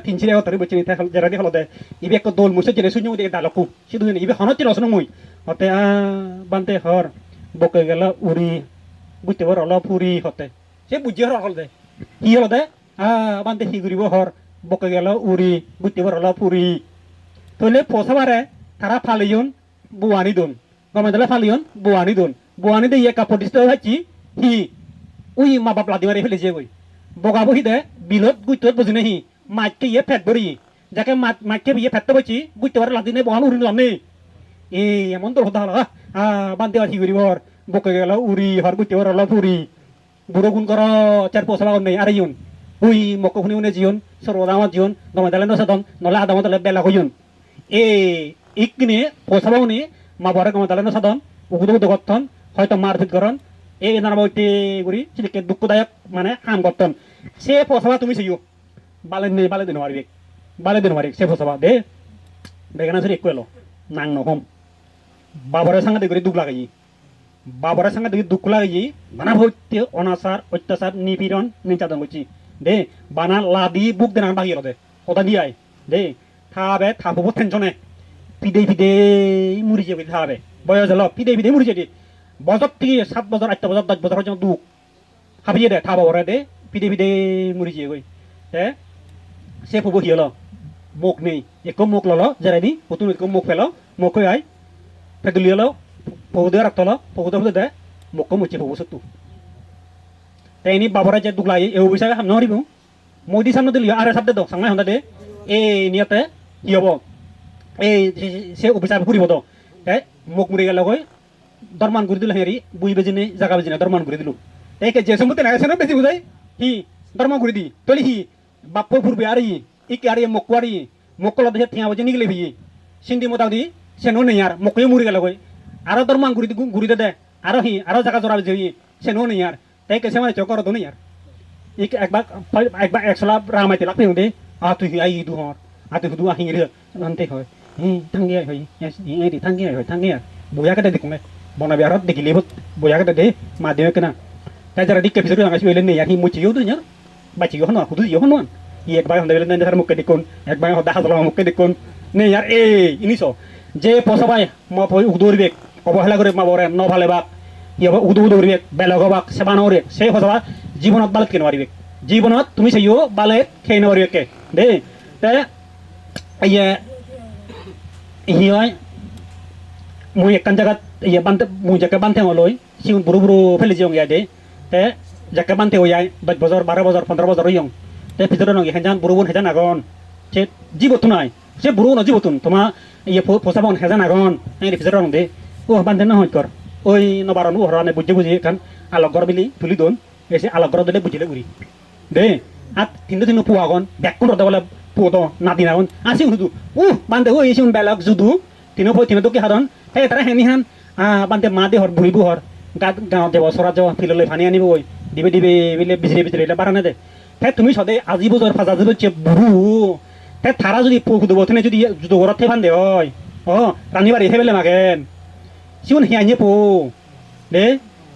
A: 3 টাকা তরি বুঝে নিতে জেরা দি হলো দে ইবে এক দোল মুছে জেনে শুনি দে ডালকু সিধু ইবে হনতি রসন মুই হতে বানতে হর বকে গেল উড়ি বুঝতে বড় অল ফুরি হতে সে বুঝি হর হল দে কি হল দে বান্ধে সি ঘুরিব হর বকে গেল উড়ি বুঝতে বড় অল ফুরি তইলে পৌঁছাবারে তারা ফালিয়ন বুয়ানি দোন গমে দিলে ফালিয়ন বুয়ানি দিয়ে ইয়ে কাপড় দিতে হচ্ছি হি উই মা বাপ লাদি মারি ফেলেছে ওই বগা বহি দে বিলত গুইতত বুঝি নাহি মাছকে ইয়ে ফেট ভরি যাকে মাছকে ইয়ে ফেটতে বলছি বুঝতে পারে লাদি নেই বহান উড়ি লামনি এই এমন তো হতা হল বান্ধে আর সি ঘুরিব হর বকে গেল উড়ি হর বুঝতে বড় অল ফুরি বুড়ো গুণ কর চার পৌঁছাবা নেই আর ইউন উই মক শুনি উনি জিয়ন সর্বদামত জিয়ন গমে দিলে নসাদন নহলে আদামত দিলে বেলা হইন এ ইকনে পৌঁছাবা উনি মা বরে গমে দিলে নসাদন উগুদ গঠন হয়তো মারপিট করন এই নানাবতী গুড়ি সেদিকে দুঃখদায়ক মানে হাম গঠন সে পৌঁছাবা তুমি সেইও বালে দিন মারি সে পৌঁছাবা দে বেগানা সে একু এলো নাং নহম বাবরে সাংঘাতে করে দুঃখ লাগাই বাবরের সঙ্গে দেখি দুঃখ লাগে বানা ভর্তি অনাচার অত্যাচার নিপীড়ন নির্যাতন করছি দে বানা লাদি বুক দেন বাহির দে ওটা দিয়াই দে থাবে থাপবো টেনশনে পিদে মুড়ি যাবে থাবে বয়স হলো পিদে মুড়ি যাবে বছর থেকে 7 বছর 8 বছর 10 বছর পর্যন্ত দুঃখ হাবিয়ে দে থাবা ওরে দে পিদে মুড়ি যাবে গই হ্যাঁ সে ফুবো হিয়ল মুখ নেই একো মুখ ললো জেরাই দি নতুন মুখ ফেলো মুখ আই ফেদুলি হলো পৌদে রাখতল পৌদে দে মক্ক মুচি পৌব সত্তু তাই ini babora যে দুগলাই এ অভিশা হামন হরিব মোদি সামনে দিলি আরে শব্দ দ সাংলাই হন্দা দে এই নিয়তে কি হবো এই সে অভিশা ফুরিব দ তাই মুখ মুড়ি গেল কই দরমান করে দিল হেরি বুই বেজিনে জায়গা বেজিনে দরমান করে দিল এই যে সমতে না সেন বেজি বুঝাই হি দরমান করে দি তলি হি বাপ্প ফুরবে আর ই ইক আর মকুয়ারি মকলা দেহে থিয়া বেজি নিগলে ভি সিন্দি মোতাও দি সেনো নেই আর মকয়ে মুড়ি গেল কই আরো দরমান গুড়ি দে আরো হি আরো জায়গা জোড়া বেজি সেনো নেই আর তাই কেসে মানে চকর তো নেই আর ইক একবার একশলা রামাইতে লাগতে দে আ তুই আই দু হর আ তুই দু আহি রে নন্তে হয় থাঙ্গে হয় এই দি থাঙ্গে হয় থাঙ্গে বয়া কাটা দেখুন বনা বিহারত দেখিলে বয়া কাটা দে মা দেও কেনা তাই যারা দিকে ভিতরে লাগাইছে বলে নেই আর হি মুচিও তো না বাচিও হন হুদু ইও হন ই একবার হন্দে বলে নেই মুখে দেখুন একবার হদা হাজলা মুখে দেখুন নেই আর এই ইনিস যে পসাবাই ম উদুরবেক অবহেলা করে মা বরে ন ভালে বাক ইয়ে উদুরবেক বেলগ বাক সেবানরে সে পসাবা জীবনত বালত কেন পারিবেক জীবনত তুমি সেইও বালে খেয়ে নেওয়ারিবেক কে দে তে ইয়ে হয় মই একখান জায়গাত ইয়ে বানতে মই যাকে বানতে হলই সিউন বুড়ো বুড়ো ফেলে যাও গিয়া দে তে যাকে বানতে হই যায় 10 বছর 12 বছর 15 বছর হইং তে ভিতরে নগে হেজান বুড়ো বোন হেজান আগন সে জীবত নাই সে বুড়ো ন জীবতুন তোমা ইয়ে ফসাবন হেজান আগন এই ভিতরে নং দে ও বানতে না হই কর ওই নবারন ও হরানে বুঝে বুঝে কান আলগর বিলি তুলি দন এসে আলগর দিলে বুঝিলে গুরি দে আত তিন পুয়া আগন ব্যাকুন রদা বলে পুতো নাদিন আগন আসি হুদু বানতে ও এসে বেলক জুদু তিনো তো কি হাদন হে তারা হেনি হান বানতে মা দে হর বুড়ি বুহর গাঁও দেব সরাজ ফিললে ফানি আনিব ওই দিবে বিলে বিজরে বারানে দে হে তুমি সদে আজি বজর ফাজা যাব চে বুড়ু হে থারা যদি পুখ দেব থনে যদি জুদো ঘরতে ফান দে হয় রানি বাড়ি হেবেলে মাগেন সিউন হিয়ানি পো দে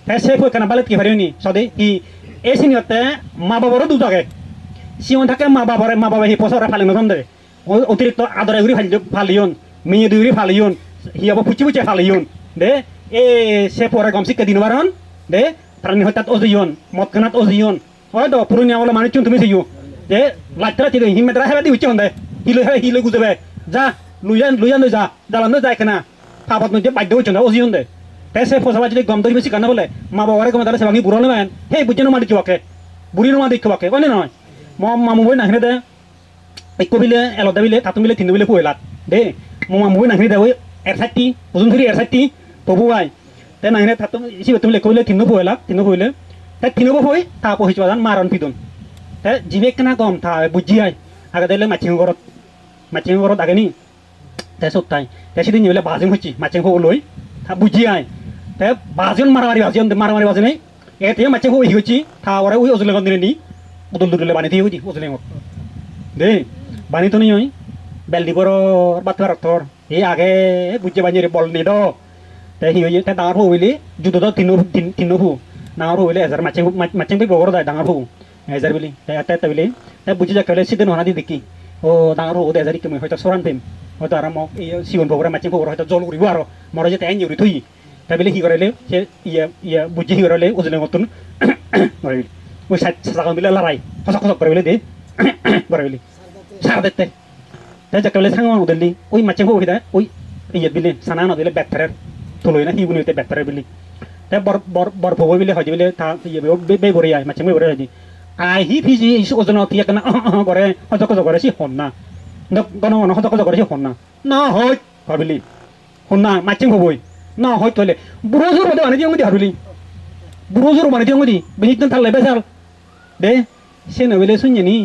A: হে সে পো কানা বালে কি ফারিনি সদে ই এসিনিয়তে মা বাবার দু জাগে সিউন থাকে মা বাবা হি পসরা ফালে নরম দে অতিরিক্ত আদরে উরি ফালিয়ন মেয়ে দুই ফালিয়ন হিয়াবো পুচি ফালিয়ন দে এ সে পরে গমসিকে দিন বারন দে প্রাণী হত্যাত অজিয়ন মদখানাত অজিয়ন হয়তো পুরুনিয়া বলে মানুষ তুমি সেইও দে লাইটরা ঠিক হিমেতরা হেবা দি উচ্চ হন্দে হিলে গুজবে যা লুইয়ান লই যা জালানো যায় কেনা ফাপাত নজে বাধ্য হচ্ছ না অজিয়ন দে তে সে ফসবা যদি গম ধরি বেশি কানা বলে মা বাবারে গম তাহলে সেবাঙ্গি বুড়ো নেবেন হে বুঝে নমা দেখিবাকে বুড়ি নমা দেখিবাকে কনে নয় মামু বই নাহিনে দে একো বিলে এলদা বিলে তাতু বিলে তিন বিলে পয়লাত দে মামু বই নাহিনে দে ওই এরসাটি ওজন ধরি এরসাটি তবু আই তে নাহিনে তাতু ইসি তুমি লেখো বিলে তিনো পয়লা তিনো পয়লে তে তিনো পয় তা পহিচ বাজান মারন পিদন তে জিবে কেনা কম থা বুঝি আই আগে দিলে মাচিং ঘরত আগে নি তে সত্তাই তে সেদিন বলে বাজিং হচ্ছি মাচিং হো লই থা বুঝি আই তে বাজন মারামারি বাজে নাই এতে মাচিং হো হইছি থা ওরে ওই অজলে গন্দিনে নি উদল দুলে বানি দিয়ে হইছি অজলে দে বানি তো নই বেলদি বড় বাতবার অর্থর এই আগে বুঝে বানিয়ে বল নি দ তে হি হইয়ে তে ডাঙর হইলি যুদ্ধ তো তিনো হু ডাঙর হইলে এজার মাচিং বই বড় দায় ডাঙর হু এজার বিলি তে বিলি তে বুঝি যা কলে সিদিন হনা দি দেখি ও ডাঙর হু এজারি কি হয়তো সরান পেম হয়তো আর মক এই সিবন বগরা মাচিং বগরা হয়তো জল উড়িব আর মরে যে তাই উড়ি থই তে বিলি হি করাইলে সে ইয়া বুঝি হি করাইলে ওজলে মতন মরে ওই সাজা বিলে লড়াই হসক করে বিলে দে করে বিলি সার দেখতে তে যা কলে সাঙ্গ উদলি ওই মাচিং হু হইদা ওই ইয়ে বিলি সানা ন দিলে ব্যাকটারের তুলই না হিবুনি তে ব্যাকটারের বিলি তে বর ভবই বিলে হয় বিলে তা ইয়ে বে বরে আই মাচিং বে বরে হয় আই হি ফিজি ইসু ওজন তিয়া কেনা করে হজক করে সি হন না গণ হজক করে সি হন না হয় ভাবিলি হন না মাচিং হবই না হয় তলে বুড়ো জোর বদে আনি দিও হাবিলি বুড়ো জোর মানে দিও দি বেহিতন থালে বেসাল দে সে নবেলে শুননি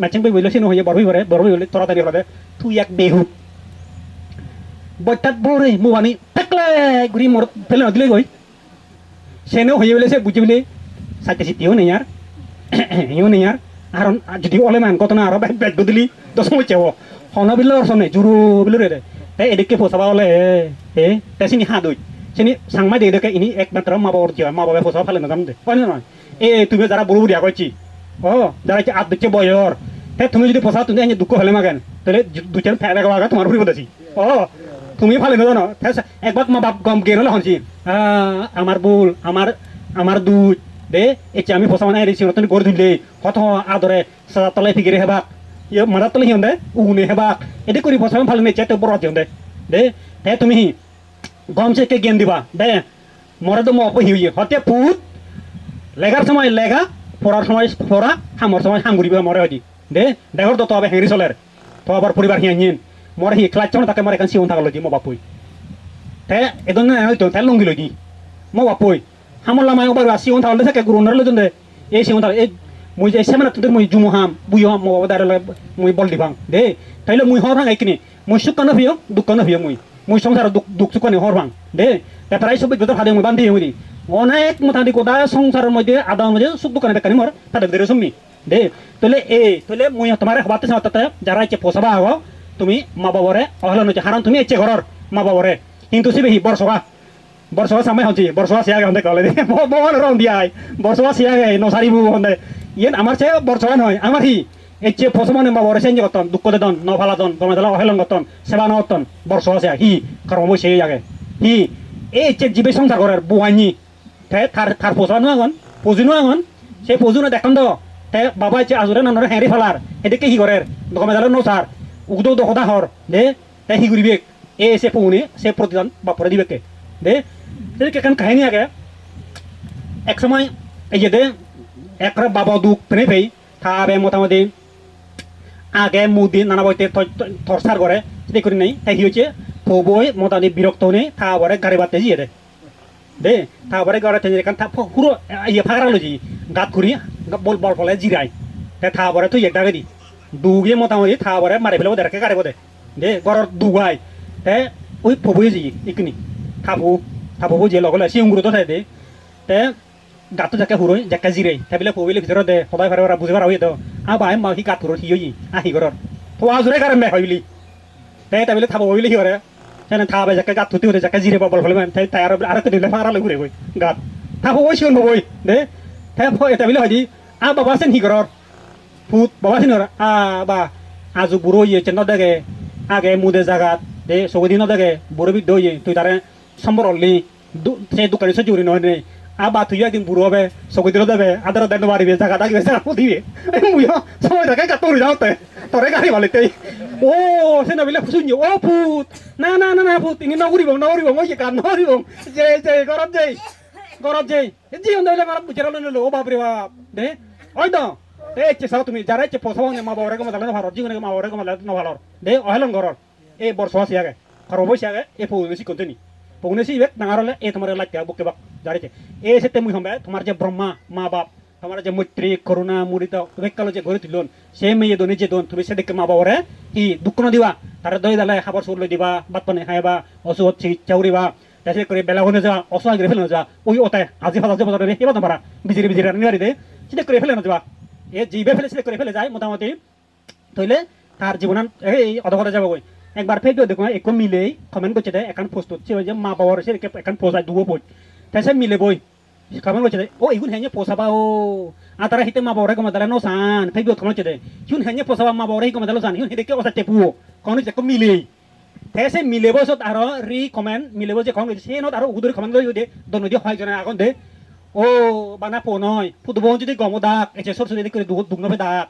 A: মাচিং বই বইলে সে নহইয়ে বড় হইলে তরাতারি হলে তুই এক বেহু বইটাত বরে মুবানি থাকলে গুরি মর ফেলে নদিলে গই সে নহইয়ে বলে সে বুঝি বলে সাইতে সিটিও নেই আর হিও নেই আর যদি ওলে মান কত না আর ব্যাগ দিলি দশ মইছেও হনা বিলে অর্সনে জুরু বিলে রে তাই এদিকে ফসাবা হলে তাই সিনি হা দই সিনি সাংমাই দেখে ইনি একমাত্র মা বাবার জিয়া মা বাবা ফসাবা ফেলে না জান দে হয় না তুমি যারা বড় বুড়িয়া কইছি যারা কি আদ দিচ্ছে বয়র তে তুমি যদি ফসা তুমি এনে দুঃখ হলে মাগেন তাহলে দুই চার ফেলে গাওয়া তোমার ফুরি বলেছি তুমি ফালে না জানো একবার মা বাপ গম গেল হনছি আমার বুল আমার দুধ দে এটি আমি ফসা মানে রেছি নতুন গড় দিলে হত আদরে সাদা তলে ফিগিরে হেবাক ইয়ে মারা তলে হিয়ন দে উনে হেবাক এটি করি ফসা ফালে নেছে তো বড় হিয়ন দে তে তুমি গম সে কে জ্ঞান দিবা দে মরে তো মপ হিউয়ে হতে পুত লেগার সময় লেগা পড়ার সময় পড়া হামর সময় হাঙ্গুরিবে মরে হজি দে দেখর তো তবে হেঁড়ি চলের তো আবার পরিবার হিয়ান মরে হি ক্লাচ তাকে মরে কান সিউন থাকলো জি মো বাপুই তে এদন না হইতো তে লঙ্গি লই দি মো বাপই হামলা মাই ওবার সিওন থাললে থাকে গুরুনার লজন দে এই সিওন থাল এই মুই যে সেমানা তুদের মুই জুমু হাম বুই হাম মো বাবা দাঁড়ালে মুই বল দিবাং দে তাইলে মুই হর ভাঙ এইখিনি মুই সুকানো ভিও দুঃখানো ভিও মুই সংসার দুঃখ সুখানি হর ভাঙ দে তারপরে সব ভিতর হাদে মুই বান্ধি হই অনেক মোটামুটি কোটা সংসারের মধ্যে আদা মধ্যে সুখ দোকানে বেকানি মর তাদের দেরে সুমি দে তাহলে মুই তোমার হবাতে সাথে যারা ইচ্ছে পোষাবা আগো তুমি মা বাবারে অহলন হচ্ছে হারান তুমি ইচ্ছে ঘরের মা বাবারে কিন্তু সিবেহি বর্ষবা সামনে হচ্ছে বর্ষবা সিয়াগে হন্দে কলে দে বহন রং দিয়াই বর্ষবা সিয়াগে নসারিবু হন্দে ইয়েন আমার চেয়ে বর্ষবা নয় আমার হি ইচ্ছে পোষমানে মা বাবারে চেঞ্জ করতন দুঃখ দেতন নফালা দন তোমার দলা অহলন করতন সেবা নতন বর্ষবা সিয়া হি কর্ম সেই আগে হি এই ইচ্ছে জীবে সংসার করার বুয়াইনি থার পোষা নোয়াগন পুজি নোয়াগন সেই পুজু না দেখুন তো তে বাবা ইচ্ছে আজুরে নানরে হেঁড়ি ফেলার এদিকে কি করে দোকানে দালো নসার উগদো দোকদা হর দে তে হি করিবে এ সে পৌনে সে প্রতিদান বাপরে দিবে কে দে কেন কাহিনী আগে এক সময় এই যে দে একরা বাবা দুঃখ ফেনে ফেই থাবে মোটামুটি আগে মুদিন নানা বইতে থরসার করে সেটা করি নাই তাই কি হচ্ছে বই মোটামুটি বিরক্ত নেই থাবরে গাড়ি বাড়তে জিয়ে দে থাবরে গাড়ি তেজে কারণ পুরো ইয়ে ফাঁকরা লজি গাত ঘুরি বল বল ফলে জিরাই তে থাবরে তুই একটা দি দুগে মোটামুটি থাবরে মারি ফেলে দেখে গাড়ি বদে দে গড় দুগাই তে ওই ফবই জি ইকনি থাবো যে লগলে সিংগুরো তো দে তে গাতো যাকে হুরই যাকে জিরাই তাইলে ফবিলে ভিতর দে সদাই ফারে বুঝিবার হই তো আ বাই মা হি গাত হুরো হিয়ই আহি গড় তো আজরে কারণ মে হইলি তে তাইলে থাবো হইলি হিরে সেনে থাবে যাকে গাত থুতি হরে যাকে জিরে বল ফলে তাই তাই আর তো দিলে ফারা লই ঘুরে গই গাত থাবো ওই শিন বই দে তে তাইলে হইদি আ বাবা সেন হি গড় ফুট বাবা সেন আ বা আজু বুড়ো ইয়ে চেন দেখে আগে মুদে জাগাত দে সগদিন দেখে বুড়ো বিদ্য ইয়ে তুই তারে সম্বর অলি সে দোকানে সে জুরি নয় নেই আবার তুই একদিন বুড়ো হবে সগদিন দেবে আদার দেন মারিবে জায়গা দাগিবে জায়গা দিবে মুইও সময় দেখে কাত তোর যাওতে তোরে গাড়ি মালিতে ও সে নবিলে শুনি ও ফুট না ফুট ইনি নগরিব মই কার নগরিব যে গরব যে জি হন্দলে গরব বুঝরা ললো ও বাপ রে বাপ দে ওই তো এ ইচ্ছে সাও তুমি যারা ইচ্ছে পছাও মা বাবারে কমা দালে ভালো জীবনে মা বাবারে কমা দালে ভালো দে অহেলন ঘরর এ বর্ষ আসিয়াগে খরব হইসাগে এ পৌনেছি কন্তেনি পৌনেছি বেক নাগারলে এ তোমার লাগতে বুকে বাক জারিতে এ সেতে মুই হমবে তোমার যে ব্রহ্মা মা বাপ তোমার যে মৈত্রী করুণা মুরিত বেকালো যে ঘরে তুলন সে মেয়ে দনি যে দন তুমি সেদিকে মা বাবারে কি দুঃখ ন দিবা তার দই দালে খাবার সুর লই দিবা বাত পানি খাইবা অসুখ চাউরিবা তাছে করে বেলা হনে যা অসহায় করে ফেলে যা ওই ওতে আজি ফালা যে বাজারে এবার তোমারা বিজিরি নিয়ারি দে সেটা করে ফেলে না যাবা এ জিবে ফেলে সেটা করে ফেলে যায় মোটামুটি তইলে তার জীবন এই অধঘরে যাব কই একবার ফেসবুক দেখো এক মিলেই কমেন্ট করছে দে এখন পোস্ট হচ্ছে ওই যে মা বাবার সে এখন পোস্ট দুবো বই তাই মিলে বই কমেন্ট করছে দে ও ইগুন হেনে পোসাবা ও আর তারা হিতে মা বাবারে কমা দালে ন সান ফেসবুক কমেন্ট করছে দে হিউন হেনে পোসাবা মা বাবারে কমা দালে সান হিউন হেতে কে ওসা টেপুও কোন যে মিলেই তাই মিলে বসত আর রি কমেন্ট মিলে যে কমেন্ট সে নত আর উদুরি কমেন্ট লই দে দন দি হয় জনে আগন দে ও বানা পো নয় ফুটবল যদি গম দাগ এসে সর সর করে দুগ্নবে দাগ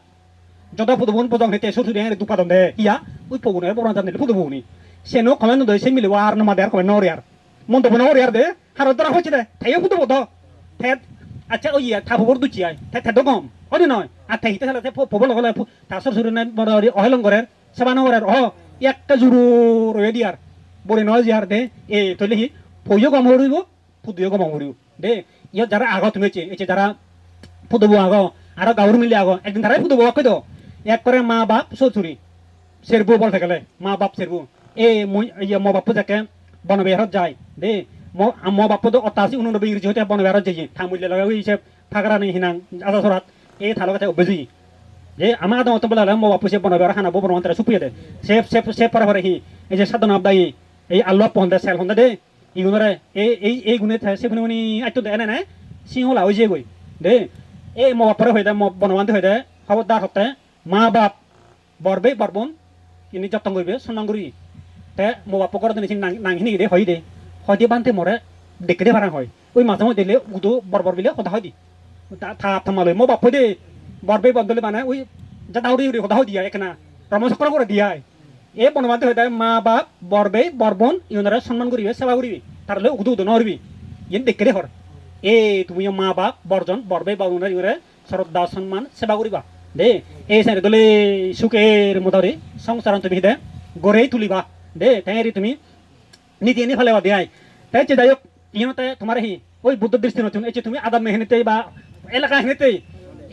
A: যত ফুটবল পদং হেতে সর সর হেতে দুপাদন দে ইয়া ওই পগুনে বড় জানলে ফুটবল নি সেনো কমেন্ট দই সে মিলে আর না মাদার কমেন্ট নর ইয়ার মন তো নর ইয়ার দে হার দরা হচ্ছে দে তাই ফুটবল তো ঠেট আচ্ছা ওই ইয়া থাবর দুচি আই ঠেট ঠেট গম ওই নয় আর তাই হিতে সালা ফুটবল হলে তা সর সর না বড় অহেলং করে সেবানো করে একটা জুরু রয়ে দিয়ার বড়ি নয় জিয়ার দে এ তৈলে হি ফইও গম হরিব ফুদিও গম হরিব দে ইয়া যারা আগ তুমি এসে যারা ফুদবো আগ আর গাউর মিলে আগ একদিন তারাই ফুদবো কই তো এক করে মা বাপ শ্বশুরি সেরবু বল থাকলে মা বাপ সেরবু এ ইয়া মো বাপ যাকে বনবিহারত যায় দে মো বাপ তো 88 89 হতে বনবিহারত যাই থামুলে লাগা হিসেব ফাগরা নেই হিনাং আদা সরাত এ থালো কথা অবেজি যে আমার আদম তো বলা মো বাপ সে বনবিহার খানা ববন অন্তরে সুপিয়ে দে সে পার হরে হি এই যে সাধন আবদাই এই আল্লাহ পন্দে সেল হন্দে দে ইগুনরে এই গুনে থাকে সে গুনে আইতো দে না সিংহলা হই যে গই দে এ মো বাপরে হই দে মো বনবান্তে হই দে খবরদার হতে মা বাপ বরবে বরবন ইনি যত্ন করবে সম্মান করি তে মো বাপ করে দিন নাংহিনি দে হই দে হইতে বানতে মরে দেখে দে ভাড়া হয় ওই মাঝে মধ্যে দিলে উদো বরবর বিলে কথা হয় দি থামালে মো বাপ দে বরবে বদলে বানায় ওই যা দাউরি কথা হয় দিয়া একনা রমচক্র করে দিয়া এ বনবান্তে হই দে মা বাপ বরবে বরবন ইউনারা সম্মান করিবে সেবা করিবে তারলে উদো উদো নরবি ইন দেখে দে হর এ তুমি মা বাপ বর্জন বরবে বাবুনার ইউরে শ্রদ্ধা সম্মান সেবা করিবা দে এই সাইড দলে সুখের মতরে সংসার তুমি দে গড়েই তুলিবা দে তাইরি তুমি নীতি এনে ফেলে দেয় তাই যাই হোক ইহতে তোমার হি ওই বুদ্ধ দৃষ্টি নতুন এই যে তুমি আদাম মেহনেতে বা এলাকা হেনেতে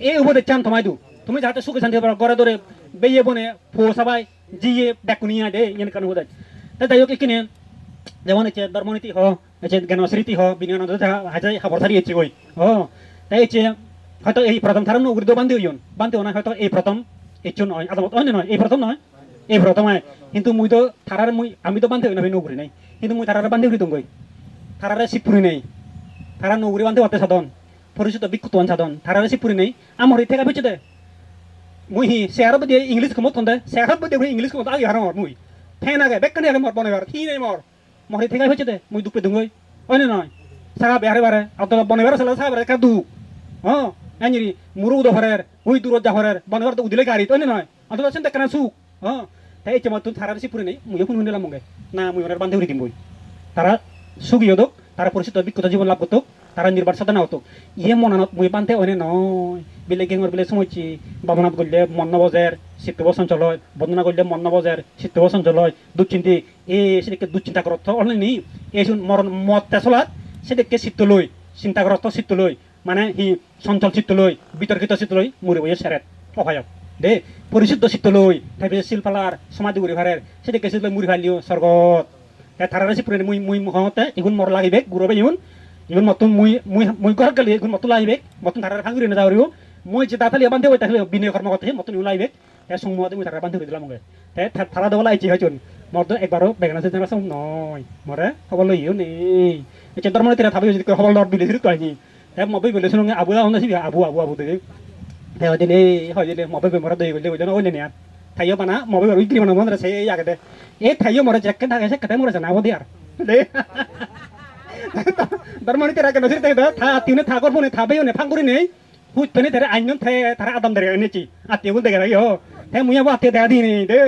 A: এই উপদেশ চান তোমায় দু তুমি যাতে সুখে শান্তি পারো ঘরে ধরে বেয়ে বনে ফো সবাই জিয়ে বেকুনিয়া দে ইয়েন কানু বোঝায় তাই যাই হোক এখানে যেমন হচ্ছে ধর্মনীতি হ হচ্ছে জ্ঞানস্মৃতি হ বিনয়ানন্দ হাজাই হাবর সারি হচ্ছে ওই তাই হচ্ছে হয়তো এই প্রথম ধারণ উগ্রিত বান্ধে হইন বান্ধে না হয়তো এই প্রথম এই জন্য নয় আদালত অন্য নয় এই প্রথম নয় এই প্রথম হয় কিন্তু মুই তো থারার মুই আমি তো বান্ধে হই না নৌকরি নাই কিন্তু মুই থারার বান্ধে হই দঙ্গই থারারে শিবপুরি নেই থারা নৌকরি বান্ধে হতে সাধন পরিচিত বিক্ষুতন সাধন থারারে শিবপুরি নেই আমার থেকে বেঁচে দে মুই হি শেয়ার দিয়ে ইংলিশ কমত তন্দে শেয়ার দিয়ে ইংলিশ কমত আগে হারাম মুই ফেন আগে বেকানি আগে মর বনে বার কি নেই মর মরে থেকে বেঁচে দে মুই দুপে দঙ্গই অন্য নয় সারা বেহারে বারে অত বনে বার সালা সারা কা দু এনি মুরু দফরের উই দূর জাফরের বনে বার তো উদিলে গাড়ি অন্য নয় অত চিন্তা কেন সুখ তাই এই চেমা তুই থারারে শিবপুরি নেই মুই এখন নিলাম মগে না মুই ওনার বান্ধে উড়ি দিম বই তারা সুখী হতো তারা পরিচিত বিক্ষত জীবন লাভ করতো তারা নির্বাণ সাধনা হতো ইয়ে মনানত মুই বানতে অনে নয় বিলে গেঙর বিলে সময়ছি বাবনাথ করলে মন নবজের শীতব সঞ্চল হয় বন্দনা করলে মন নবজের শীতব সঞ্চল হয় দুশ্চিন্তি সেদিকে দুশ্চিন্তা করত অনেক নেই এই মরণ মত তেসলাত সেদিকে চিত্ত লই চিন্তাগ্রস্ত চিত্ত লই মানে হি চঞ্চল চিত্ত লই বিতর্কিত চিত্ত লই মুড়ি বইয়ে সেরেত অভয়ক দে পরিশুদ্ধ চিত্ত লই তাই শিলপালার সমাধি উড়ি ভারের সেদিকে চিত্ত মুড়ি ভালিও স্বর্গত থারারে চিপুরে মুই মুই হতে ইগুন মর লাগিবে গুরবে ইগুন মতন মুই মুই মুই ঘর গেলে ইগুন মত লাইবে মতন থারারে ভাঙুরি না যাওরিও মুই যে দাতালি বান্ধে হই তাহলে বিনয় কর্ম কথা মতন লাইবে তে সমুতে মুই থারারে বান্ধে দিলাম মগে তে থারা দেওয়া লাইছি হয়চুন মত একবারও বেগনা যে সম নয় মরে খবর লইও নেই এতে ধর্ম তেরা থাবে যদি খবর লট বিলে দির কইনি তে মবে বলে শুনুন আবু আউনা সিবি আবু আবু আবু দে তে হদিনে হদিনে মবে মরা দই গলে ওইজন ওইলে নিয়া থাইও বানা মবে উইগ্রি বানা মন্দ্রা সে ইয়াগে দে এই থাইও মরে জেক থাকে সে কতে মরে জানা ওদি আর দে ধর্মনি তেরা কেন সিতে দে থা তিনে থা করবো নে থাবেও নে ফাঙ্গুরি নেই হুত পেনে তেরা আইন থে তারা আদম দরে এনেছি আতে গুল দেখে রাইও হে মুয়া বা আতে দেয়া দি নেই দে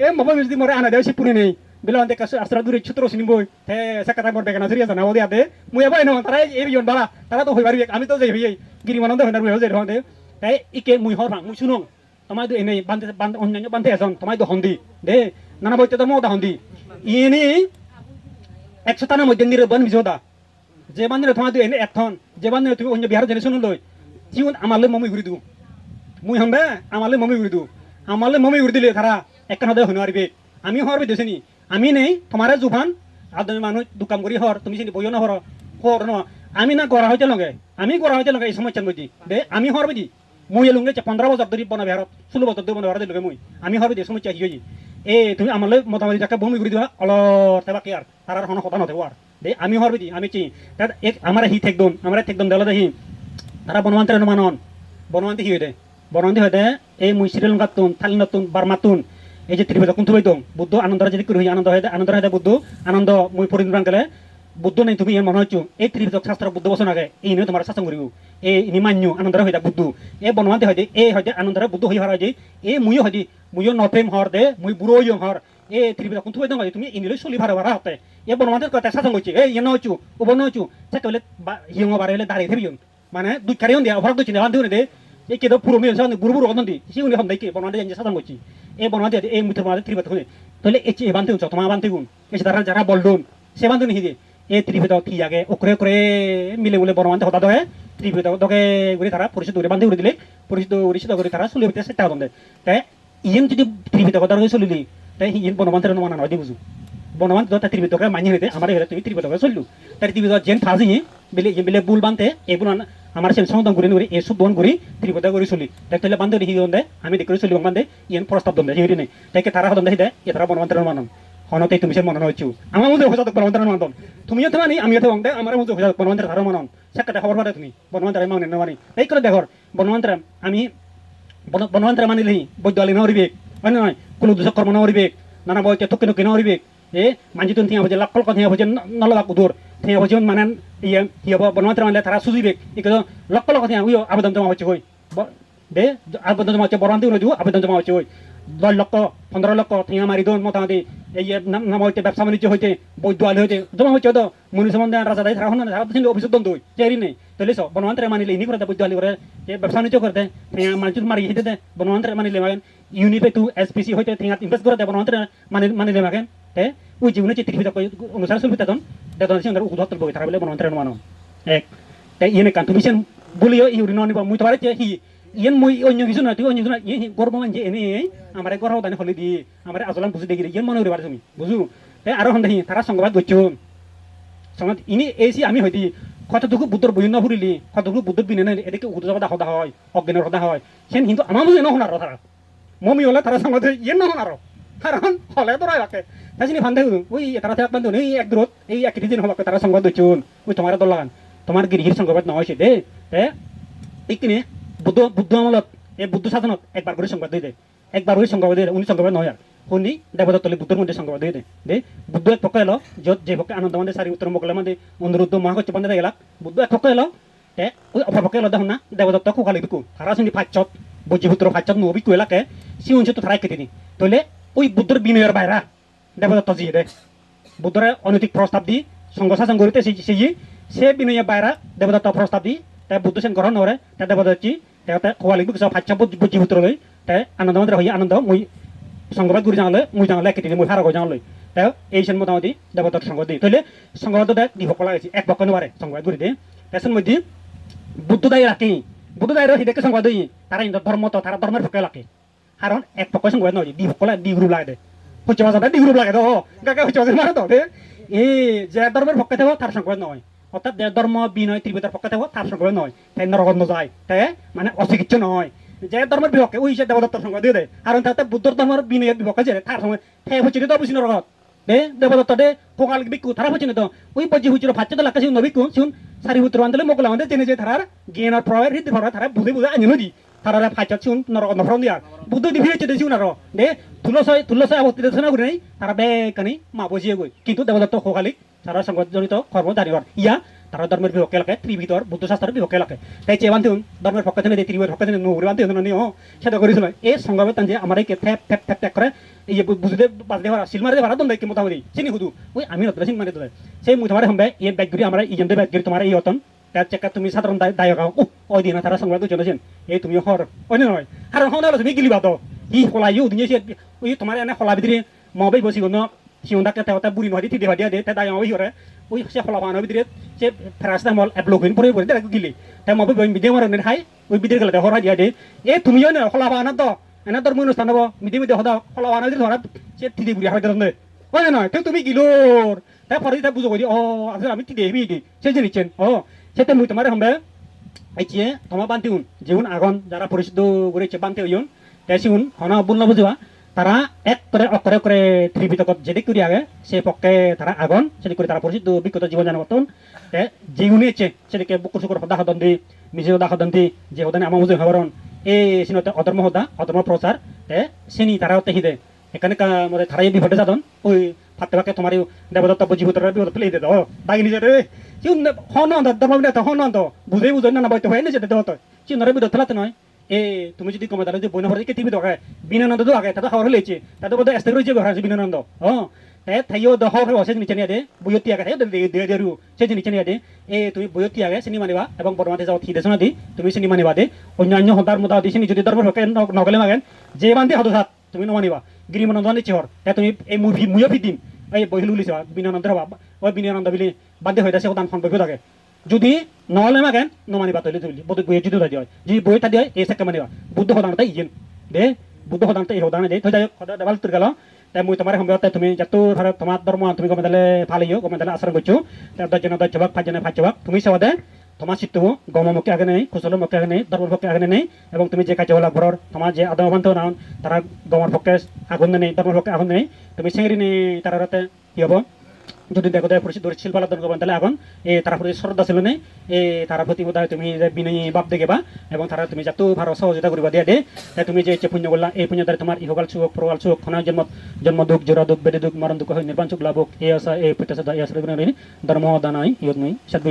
A: এ মবে যদি মরে আনা দেও সিপুরি নেই বিলন তে কাছে আশ্রা দূরে ছুত্র সিনি বই তে সে কতে মর দেখে না সিরিয়াস না ওদি আতে মুয়া বাই ন তারা এই বিয়ন বালা তারা তো হইবারি আমি তো যাই হই গিরিমানন্দ হইনার হই যাই হতে তাই ইকে মুই হর ভাং মুই শুনুং তোমায় তো এনে বান্ধে বান্ধ অন্যান্য বান্ধে আছেন তোমায় তো হন্দি দে নানা বইতে তো মদা হন্দি ইনি 100 টানার মধ্যে নির্বাণ বিজোদা যে বান্ধে তোমায় তো এনে এখন যে বান্ধে তুমি অন্য বিহার জেনে শুনুন লই জীবন আমালে মমি ঘুরি দু মুই হন্দে আমালে মমি ঘুরি দু আমালে মমি ঘুরি দিলে তারা একখান হদে হইনো আরবে আমি হরবে দেশনি আমি নেই তোমারে জুফান আদমি মানুষ দুকাম করি হর তুমি চিনি বইও না হর হর ন আমি না করা হইতে লগে আমি করা হইতে লগে এই সমস্যার মধ্যে দে আমি হরবে দি মুই লুঙ্গে 15 বছর ধরে বনা বিহারত 16 বছর ধরে বনা বিহারত লগে মুই আমি হরবে দি সমস্যা কি হই এ তুমি আমালে মোটামুটি যাকে বমি করে দিবা অলর তেবা কি আর তারার হন কথা নথে আর দে আমি হরবে দি আমি চি তার এক আমারে হি থেকদন আমারে থেকদন দেলা দেহি তারা বনওয়ান্তের মানন বনওয়ান্তি হি হইতে বনওয়ান্তি হইতে এই মুই শ্রীলঙ্কাতুন থাইল্যান্ডতুন বার্মাতুন এই যে ত্রিবেদ কুন্তু হইতং বুদ্ধ আনন্দরা যদি করি আনন্দ হইতে বুদ্ধ আনন্দ মুই পরিণাম গেলে বুদ্ধ নাই তুমি মনে হচ্ছো এই ত্রিবেদ শাস্ত্র বুদ্ধ বসন আগে এই নিয়ে তোমার শাসন করিব এই নিমান্য আনন্দরা হইতা বুদ্ধ এ বনওয়ান্তি হইতে এই হইতে আনন্দরা বুদ্ধ হই হরা যে এই মুইও হইতে মুইও নতেম হর দে মুই বুড়ো ইয়ং হর এই ত্রিবেদ কুন্তু হইতং তুমি ইনিলে চলি ভাড়া ভাড়া হতে এ বনওয়ান্তির কথা শাসন করছি এই ইয়ে নচ্ছু ও বনচ্ছু সে কইলে হিয়ং বাড়াইলে দাঁড়িয়ে থাকিও মানে দুই কারি হন দিয়া হরক দুই চিনে বান্ধি দে এই কেদো পুরো মিল সান বুড়ো বুড়ো হন দি সিউনি হন দেই কে বনওয়ান্তি জানি শাসন করছি এই বনওয়ান্তি এই মুথের মাঝে ত্রিবেদ হই তাহলে এই চে বান্ধি উচ্চ তোমার বান্ধি গুণ এসে তারা যারা বলডুন সে বান্ধি নি হি এই ত্রিবেদ কি আগে ওকরে করে মিলে বলে বনওয়ান্তি হতা দহে ত্রিবেদ দকে গুরি তারা পরিচিত করে বান্ধি উড়ি দিলে পরিচিত করে তারা চলে বিতে সেটা হন দে তাই ইয়েন যদি ত্রিবেদ কথা হয়ে চলিলি তাই ইয়েন বনওয়ান্তির মানা নয় দি বুঝু বনওয়ান্তি দতা ত্রিবেদ করে মানি হইতে আমার হেলে তুই ত্রিবেদ করে চললু তাই ত্রিবেদ জেন থাজি বিলে বুল বানতে এগুলো আমার সেন সংদন করি নরি এ সুবন করি ত্রিবেদ করে চলি তাই তাহলে বান্ধে হি দে আমি দেখে চলি বান্ধে ইয়েন প্রস্তাব দন দে হিরি নাই তাইকে তারা হদন দে এ তারা বনওয়ান্তির মানন হনতে তুমি সে মনে হচ্ছু আমার মধ্যে হয়ে যাক বনওয়ান্তির মানন তুমিও তো মানি আমিও তো দে আমার মধ্যে হয়ে যাক বনওয়ান্তির ধারা মানন সেটা খবর পারে তুমি বনওয়ান্তির মানি না মানি এই করে দেখর বনওয়ান্তির আমি বনওয়ান্তির মানিলি বৈদ্যালি না হরিবে হয় নয় কোনো দুঃখ কর্ম না হরিবে নানা বইতে তোকে নোকে না হরিবে এ মানজি তুন থিয়া ভোজে লাখ কল কথা ভোজে নলবা কুদুর থিয়া ভোজে মানে ইয়ে হিয়া বনওয়ান্তির মানলে তারা সুজিবে এই কো লক্ষ লক্ষ থিয়া উইও আবেদন জমা হচ্ছে হই দে আবেদন জমা হচ্ছে বনওয়ান্তি হলো দিও আবেদন জমা হচ্ছে হই 10 লক্ষ 15 লক্ষ থিয়া মারি দোন মোটামুটি এই নাম হইতে ব্যবসা বাণিজ্য হইতে বৈদ্যাল হইতে জমা হচ্ছে তো মনি সম্বন্ধে রাজা দাই রাহন না রাজা অফিস দন দই চেরি নেই তাহলে সব বনওয়ান্তির মানিলে ইনি করে বৈদ্যাল করে যে ব্যবসা বাণিজ্য করতে থিয়া মানচুত মারি হিতে দে বনওয়ান্তির মানিলে মাগেন ইউনিপে টু এসপিসি হইতে থিয়া ইনভেস্ট করে বনওয়ান্তির মানিলে মাগেন তে ওই জীবনে যে ত্রিভিত অনুসারে চলবে তেদন তেদন সে উদর তলব তারা বলে মনমন্ত্রের মানো এক তাই ইয়ে কান তুমি সেন বলিও ইউরি ননিব মুই তো পারে হি ইয়েন মই অন্য কিছু না তুই অন্য কিছু না ইয়ে গর্ব মান যে এনে আমার গর্ব দানে হলি দি আমার আজলাম বুঝি দেখি ইয়েন মনে হইবার তুমি বুঝু তাই আরো হন্দাহি তারা সংবাদ গচ্ছ সংবাদ ইনি এসি আমি হইতি কতটুকু বুদ্ধর বই না ফুরিলি কতটুকু বুদ্ধ বিনে এদিকে উদ্যোগ সদা হয় অজ্ঞানের সদা হয় সেন কিন্তু আমার বুঝে নহনার তারা মমি হলে তারা সংবাদ ইয়েন নহনার কারণ হলে তোরা রাখে তাই চিনি ফান্দে ওই তারা থাক বান্ধব এই এক দূরত এই এক দিন হবাকে তারা সংবাদ দিচ্ছুন ওই তোমার দল লাগান তোমার গিরিহির সংবাদ নহয় সে দে এইখানে বুদ্ধ আমলত এই বুদ্ধ শাসনত একবার করে সংবাদ দিয়ে দে একবার ওই সংবাদ দিয়ে উনি সংবাদ নয় আর শুনি দেবদত্তলে বুদ্ধর মধ্যে সংবাদ দিয়ে দে বুদ্ধ এক পক্ষ এলো যত যে পক্ষে আনন্দ মানে সারি উত্তর মকলে মানে অনুরুদ্ধ মহাকচ্চ বান্ধে গেলাক বুদ্ধ এক পক্ষ এলো তে ওই অপর পক্ষে এলো দেখুন না দেবদত্ত খুখালি বিকু তারা শুনি ফাঁচত বজ্রপুত্র ফাঁচত নবী কুয়েলাকে সি অঞ্চল তো তারাই কেটে নি তইলে ওই বুদ্ধর বিনয়ের বাইরা দেবদত্ত জি দে বুদ্ধর অনৈতিক প্রস্তাব দি সংঘ শাসন করিতে সে বিনয়ের বাইরা দেবদত্ত প্রস্তাব দি তাই বুদ্ধ সেন গ্রহণ নরে তাই দেবদত্তী তাই খোয়ালি বিকু ফাঁচা বজ্রপুত্র লই তাই আনন্দ মন্দির হই আনন্দ মই সংবাদ গুরি জানালে মুই জানালে কেটে মই ভাড়া গৈ জানালৈ তাই এই সেন মোটামুটি দেবদত্ত সংবাদ দি তইলে সংবাদ দেখ দি সকলা গেছি এক পক্ষ নোৱাৰে সংবাদ গুরি দে তাইসন মই দি বুদ্ধ দায় রাখি বুদ্ধ দায় হিদেকে সংবাদ দিই তারা ধর্ম তো তারা ধর্মের পক্ষে লাগে কারণ এক পক্ষ সংবাদ নয় দি সকলে দি গ্রুপ লাগে দে হচ্ছে বাজারে দি গ্রুপ লাগে তো কাকা হচ্ছে বাজারে মারে তো দে এই যে ধর্মের পক্ষে থাকো তার সংবাদ নয় অর্থাৎ যে ধর্ম বিনয় ত্রিবেদার পক্ষে থাকো তার সংবাদ নয় তাই নরকত নযায় তাই মানে অচিকিৎসা নয় যে ধর্মের বিপক্ষে ওই সে দেবদত্তর সংবাদ দিয়ে দেয় কারণ তাতে বুদ্ধর ধর্মের বিনয়ের বিপক্ষে যে তার সময় ঠেক হচ্ছে তো বুঝি নরকত দে দেবদত্ত দে কোকাল বিকু তারা হচ্ছে না তো ওই বজ্জি হুচির ফাচ্ছে তো লাগাছি নবিকু শুন সারি উত্তর আন্দোলন মোগল আমাদের জেনে যে তারা জ্ঞানের প্রভাবের হৃদয় ভরা তারা বুঝে আনি নদী তারা ফাইচার শুন নরক নফরন দিয়ার বুদ্ধ দি ভিড়ে চেতে শুন আর দে তুলসয় অবস্থিত শোনা করে নেই তারা বেকানি মা বসিয়ে গই কিন্তু দেবদত্ত কোকালিক তারা সংবাদ জড়িত কর্ম জানিবার ইয়া তারা ধর্মের বিপক্ষে লাগে ত্রিভিতর বুদ্ধ শাস্ত্রের বিপক্ষে লাগে তাই চেয়ে বান্ধব ধর্মের পক্ষে থেকে ত্রিবের পক্ষে থেকে নৌরে বান্ধব নি সেটা করেছিল এই সংবাদে তান যে আমার এই থ্যাপ থ্যাপ থ্যাপ ট্যাপ করে এই যে বুঝতে বাজতে ভাড়া সিলমারে ভাড়া দন্দাই কি মোটামুটি চিনি হুদু ওই আমি নতুন সিলমারে দোলে সেই মুই তোমার হম্বে এই ব্যাগগুলি আমরা এই জন্য ব্যাগগুলি তোমার এই অতন তার চেকা তুমি সাধারণ দায়ক ওই দিন তারা সংবাদ চলেছেন এই তুমি হর ওই নয় কারণ হন তুমি গিলি বাদ ই হলাই দিন ওই তোমার এনে হলা ভিতরে মবাই বসি গো সিউন্দাকে তেওতা বুড়ি নদী থিদে ভাদিয়া দে তে দায় ওই হরে ওই সে হলা বানো ভিতরে সে ফেরাস্তা মল এবলক হইন পরে পরে দেখ গিলি তে মবাই বই বিদে মার নে হাই ওই বিদে গেলে হরা দিয়া দে এ তুমিও না হলা বানা তো এনা তোর মনুষ্ঠান হবো মিদে মিদে হদা হলা বানা দিলে ধরা সে থিদে বুড়ি হাই দিলে ওই নয় তুমি গিলোর তে পরে তে বুঝো কই ও আসলে আমি থিদে হিবি দি সে জিনিসেন ও সেটা মুই তোমার হম্বে এই যে তোমার বান্তিউন যেউন আগুন যারা পরিশুদ্ধ করেছে বান্তি হইউন তে সিউন হনা বুলনা বুঝবা তারা এক করে অকরে করে ত্রিবিতকত যেদিক করি আগে সে পক্ষে তারা আগুন সেদিক করে তারা পরিচিত বিকৃত জীবন জানা বর্তন যেগুনি ইচ্ছে সেদিকে বুকুর শুকুর হদা হদন্তি নিজে হদা হদন্তি যে হদানে আমার বুঝে হবরণ এই সিনতে অধর্ম হদা অধর্ম প্রচার সিনি তারা তেহি দে এখানে মধ্যে তারাই বিপদে যাদন ওই ফাটতে ফাঁকে তোমার দেবদত্ত বুঝিভূতরা বিপদ ফেলে দে বাগি নিজে রে হন ধর্ম হন বুঝে বুঝে না বইতে হয় নিজে দেওয়া চিনরে বিপদ ফেলাতে নয় এ তুমি যদি কমে তাহলে যে বইনা ভরে টিভি দোকায় বিনানন্দ তো আগে তাতে হাওড়ে লেছে তাতে বোধহয় এস্তে রয়েছে ঘর আছে বিনানন্দ তাই থাইও দহর সে নিচে নিয়ে দে বইয়তি আগে দে দেরু সে নিচে নিয়ে দে এ তুমি বইয়তি আগে চিনি মানিবা এবং বর্মাতে যাও থি দেশনা দি তুমি চিনি মানিবা দে অন্যান্য হতার মতো দি চিনি যদি ধর্ম হকে নগলে মাগেন যে বান্ধে হতো সাত তুমি নমানিবা গিরিমানন্দ নিচে হর তাই তুমি এই মুইও ফিদিম এই বহিলু লিছে বিনানন্দ হবা ওই বিনানন্দ বিলি বান্ধে হয়ে আছে দান ফোন বইও থাকে যদি নহলে মাগেন নমানিবা তৈলি তুলি বোধ বইয়ে যদি হয় যদি বইয়ে থাকি হয় এই সেকে মানিবা বুদ্ধ সদানতে ইয়েন দে বুদ্ধ সদানতে এই সদানে দে থৈ যায় সদা দেৱাল তোৰ গেল তাই মই তোমার সম্ভবত তুমি যত ধরো তোমার ধর্ম তুমি গমে দিলে ভালো গমে দিলে আচরণ করছো তার দশজনে দশভাগ পাঁচজনে পাঁচভাগ তুমি সেবা দে তোমার চিত্তু গমমুখে আগে নেই কুশলের মুখে আগে নেই ধর্মের পক্ষে আগে নেই এবং তুমি যে কার্য হলা ঘরের তোমার যে আদমবান্ত নাও তারা গমর পক্ষে আগুন নেই ধর্মের পক্ষে আগুন নেই তুমি সেঙ্গি নেই তারা রাতে কি হব যদি দেখো দেয় পরিচিত শিল্পালা দর্গবান তাহলে এখন তারা প্রতি শ্রদ্ধা ছিল নেই তারা প্রতি বোধ তুমি বিনয়ী ভাব দেখবা এবং তারা তুমি যত ভালো সহযোগিতা করবা দিয়ে দে তাই তুমি যে পুণ্য করলা এই পুণ্য দ্বারা তোমার ইহকাল সুখ পরকাল সুখ খনা জন্ম দুঃখ জোড়া দুঃখ বেদে দুঃখ মরণ দুঃখ হয় নির্বাণ সুখ লাভক এই আশা এই প্রত্যাশা এই আশ্রয় ধর্ম দানাই ইয়ত নই সাত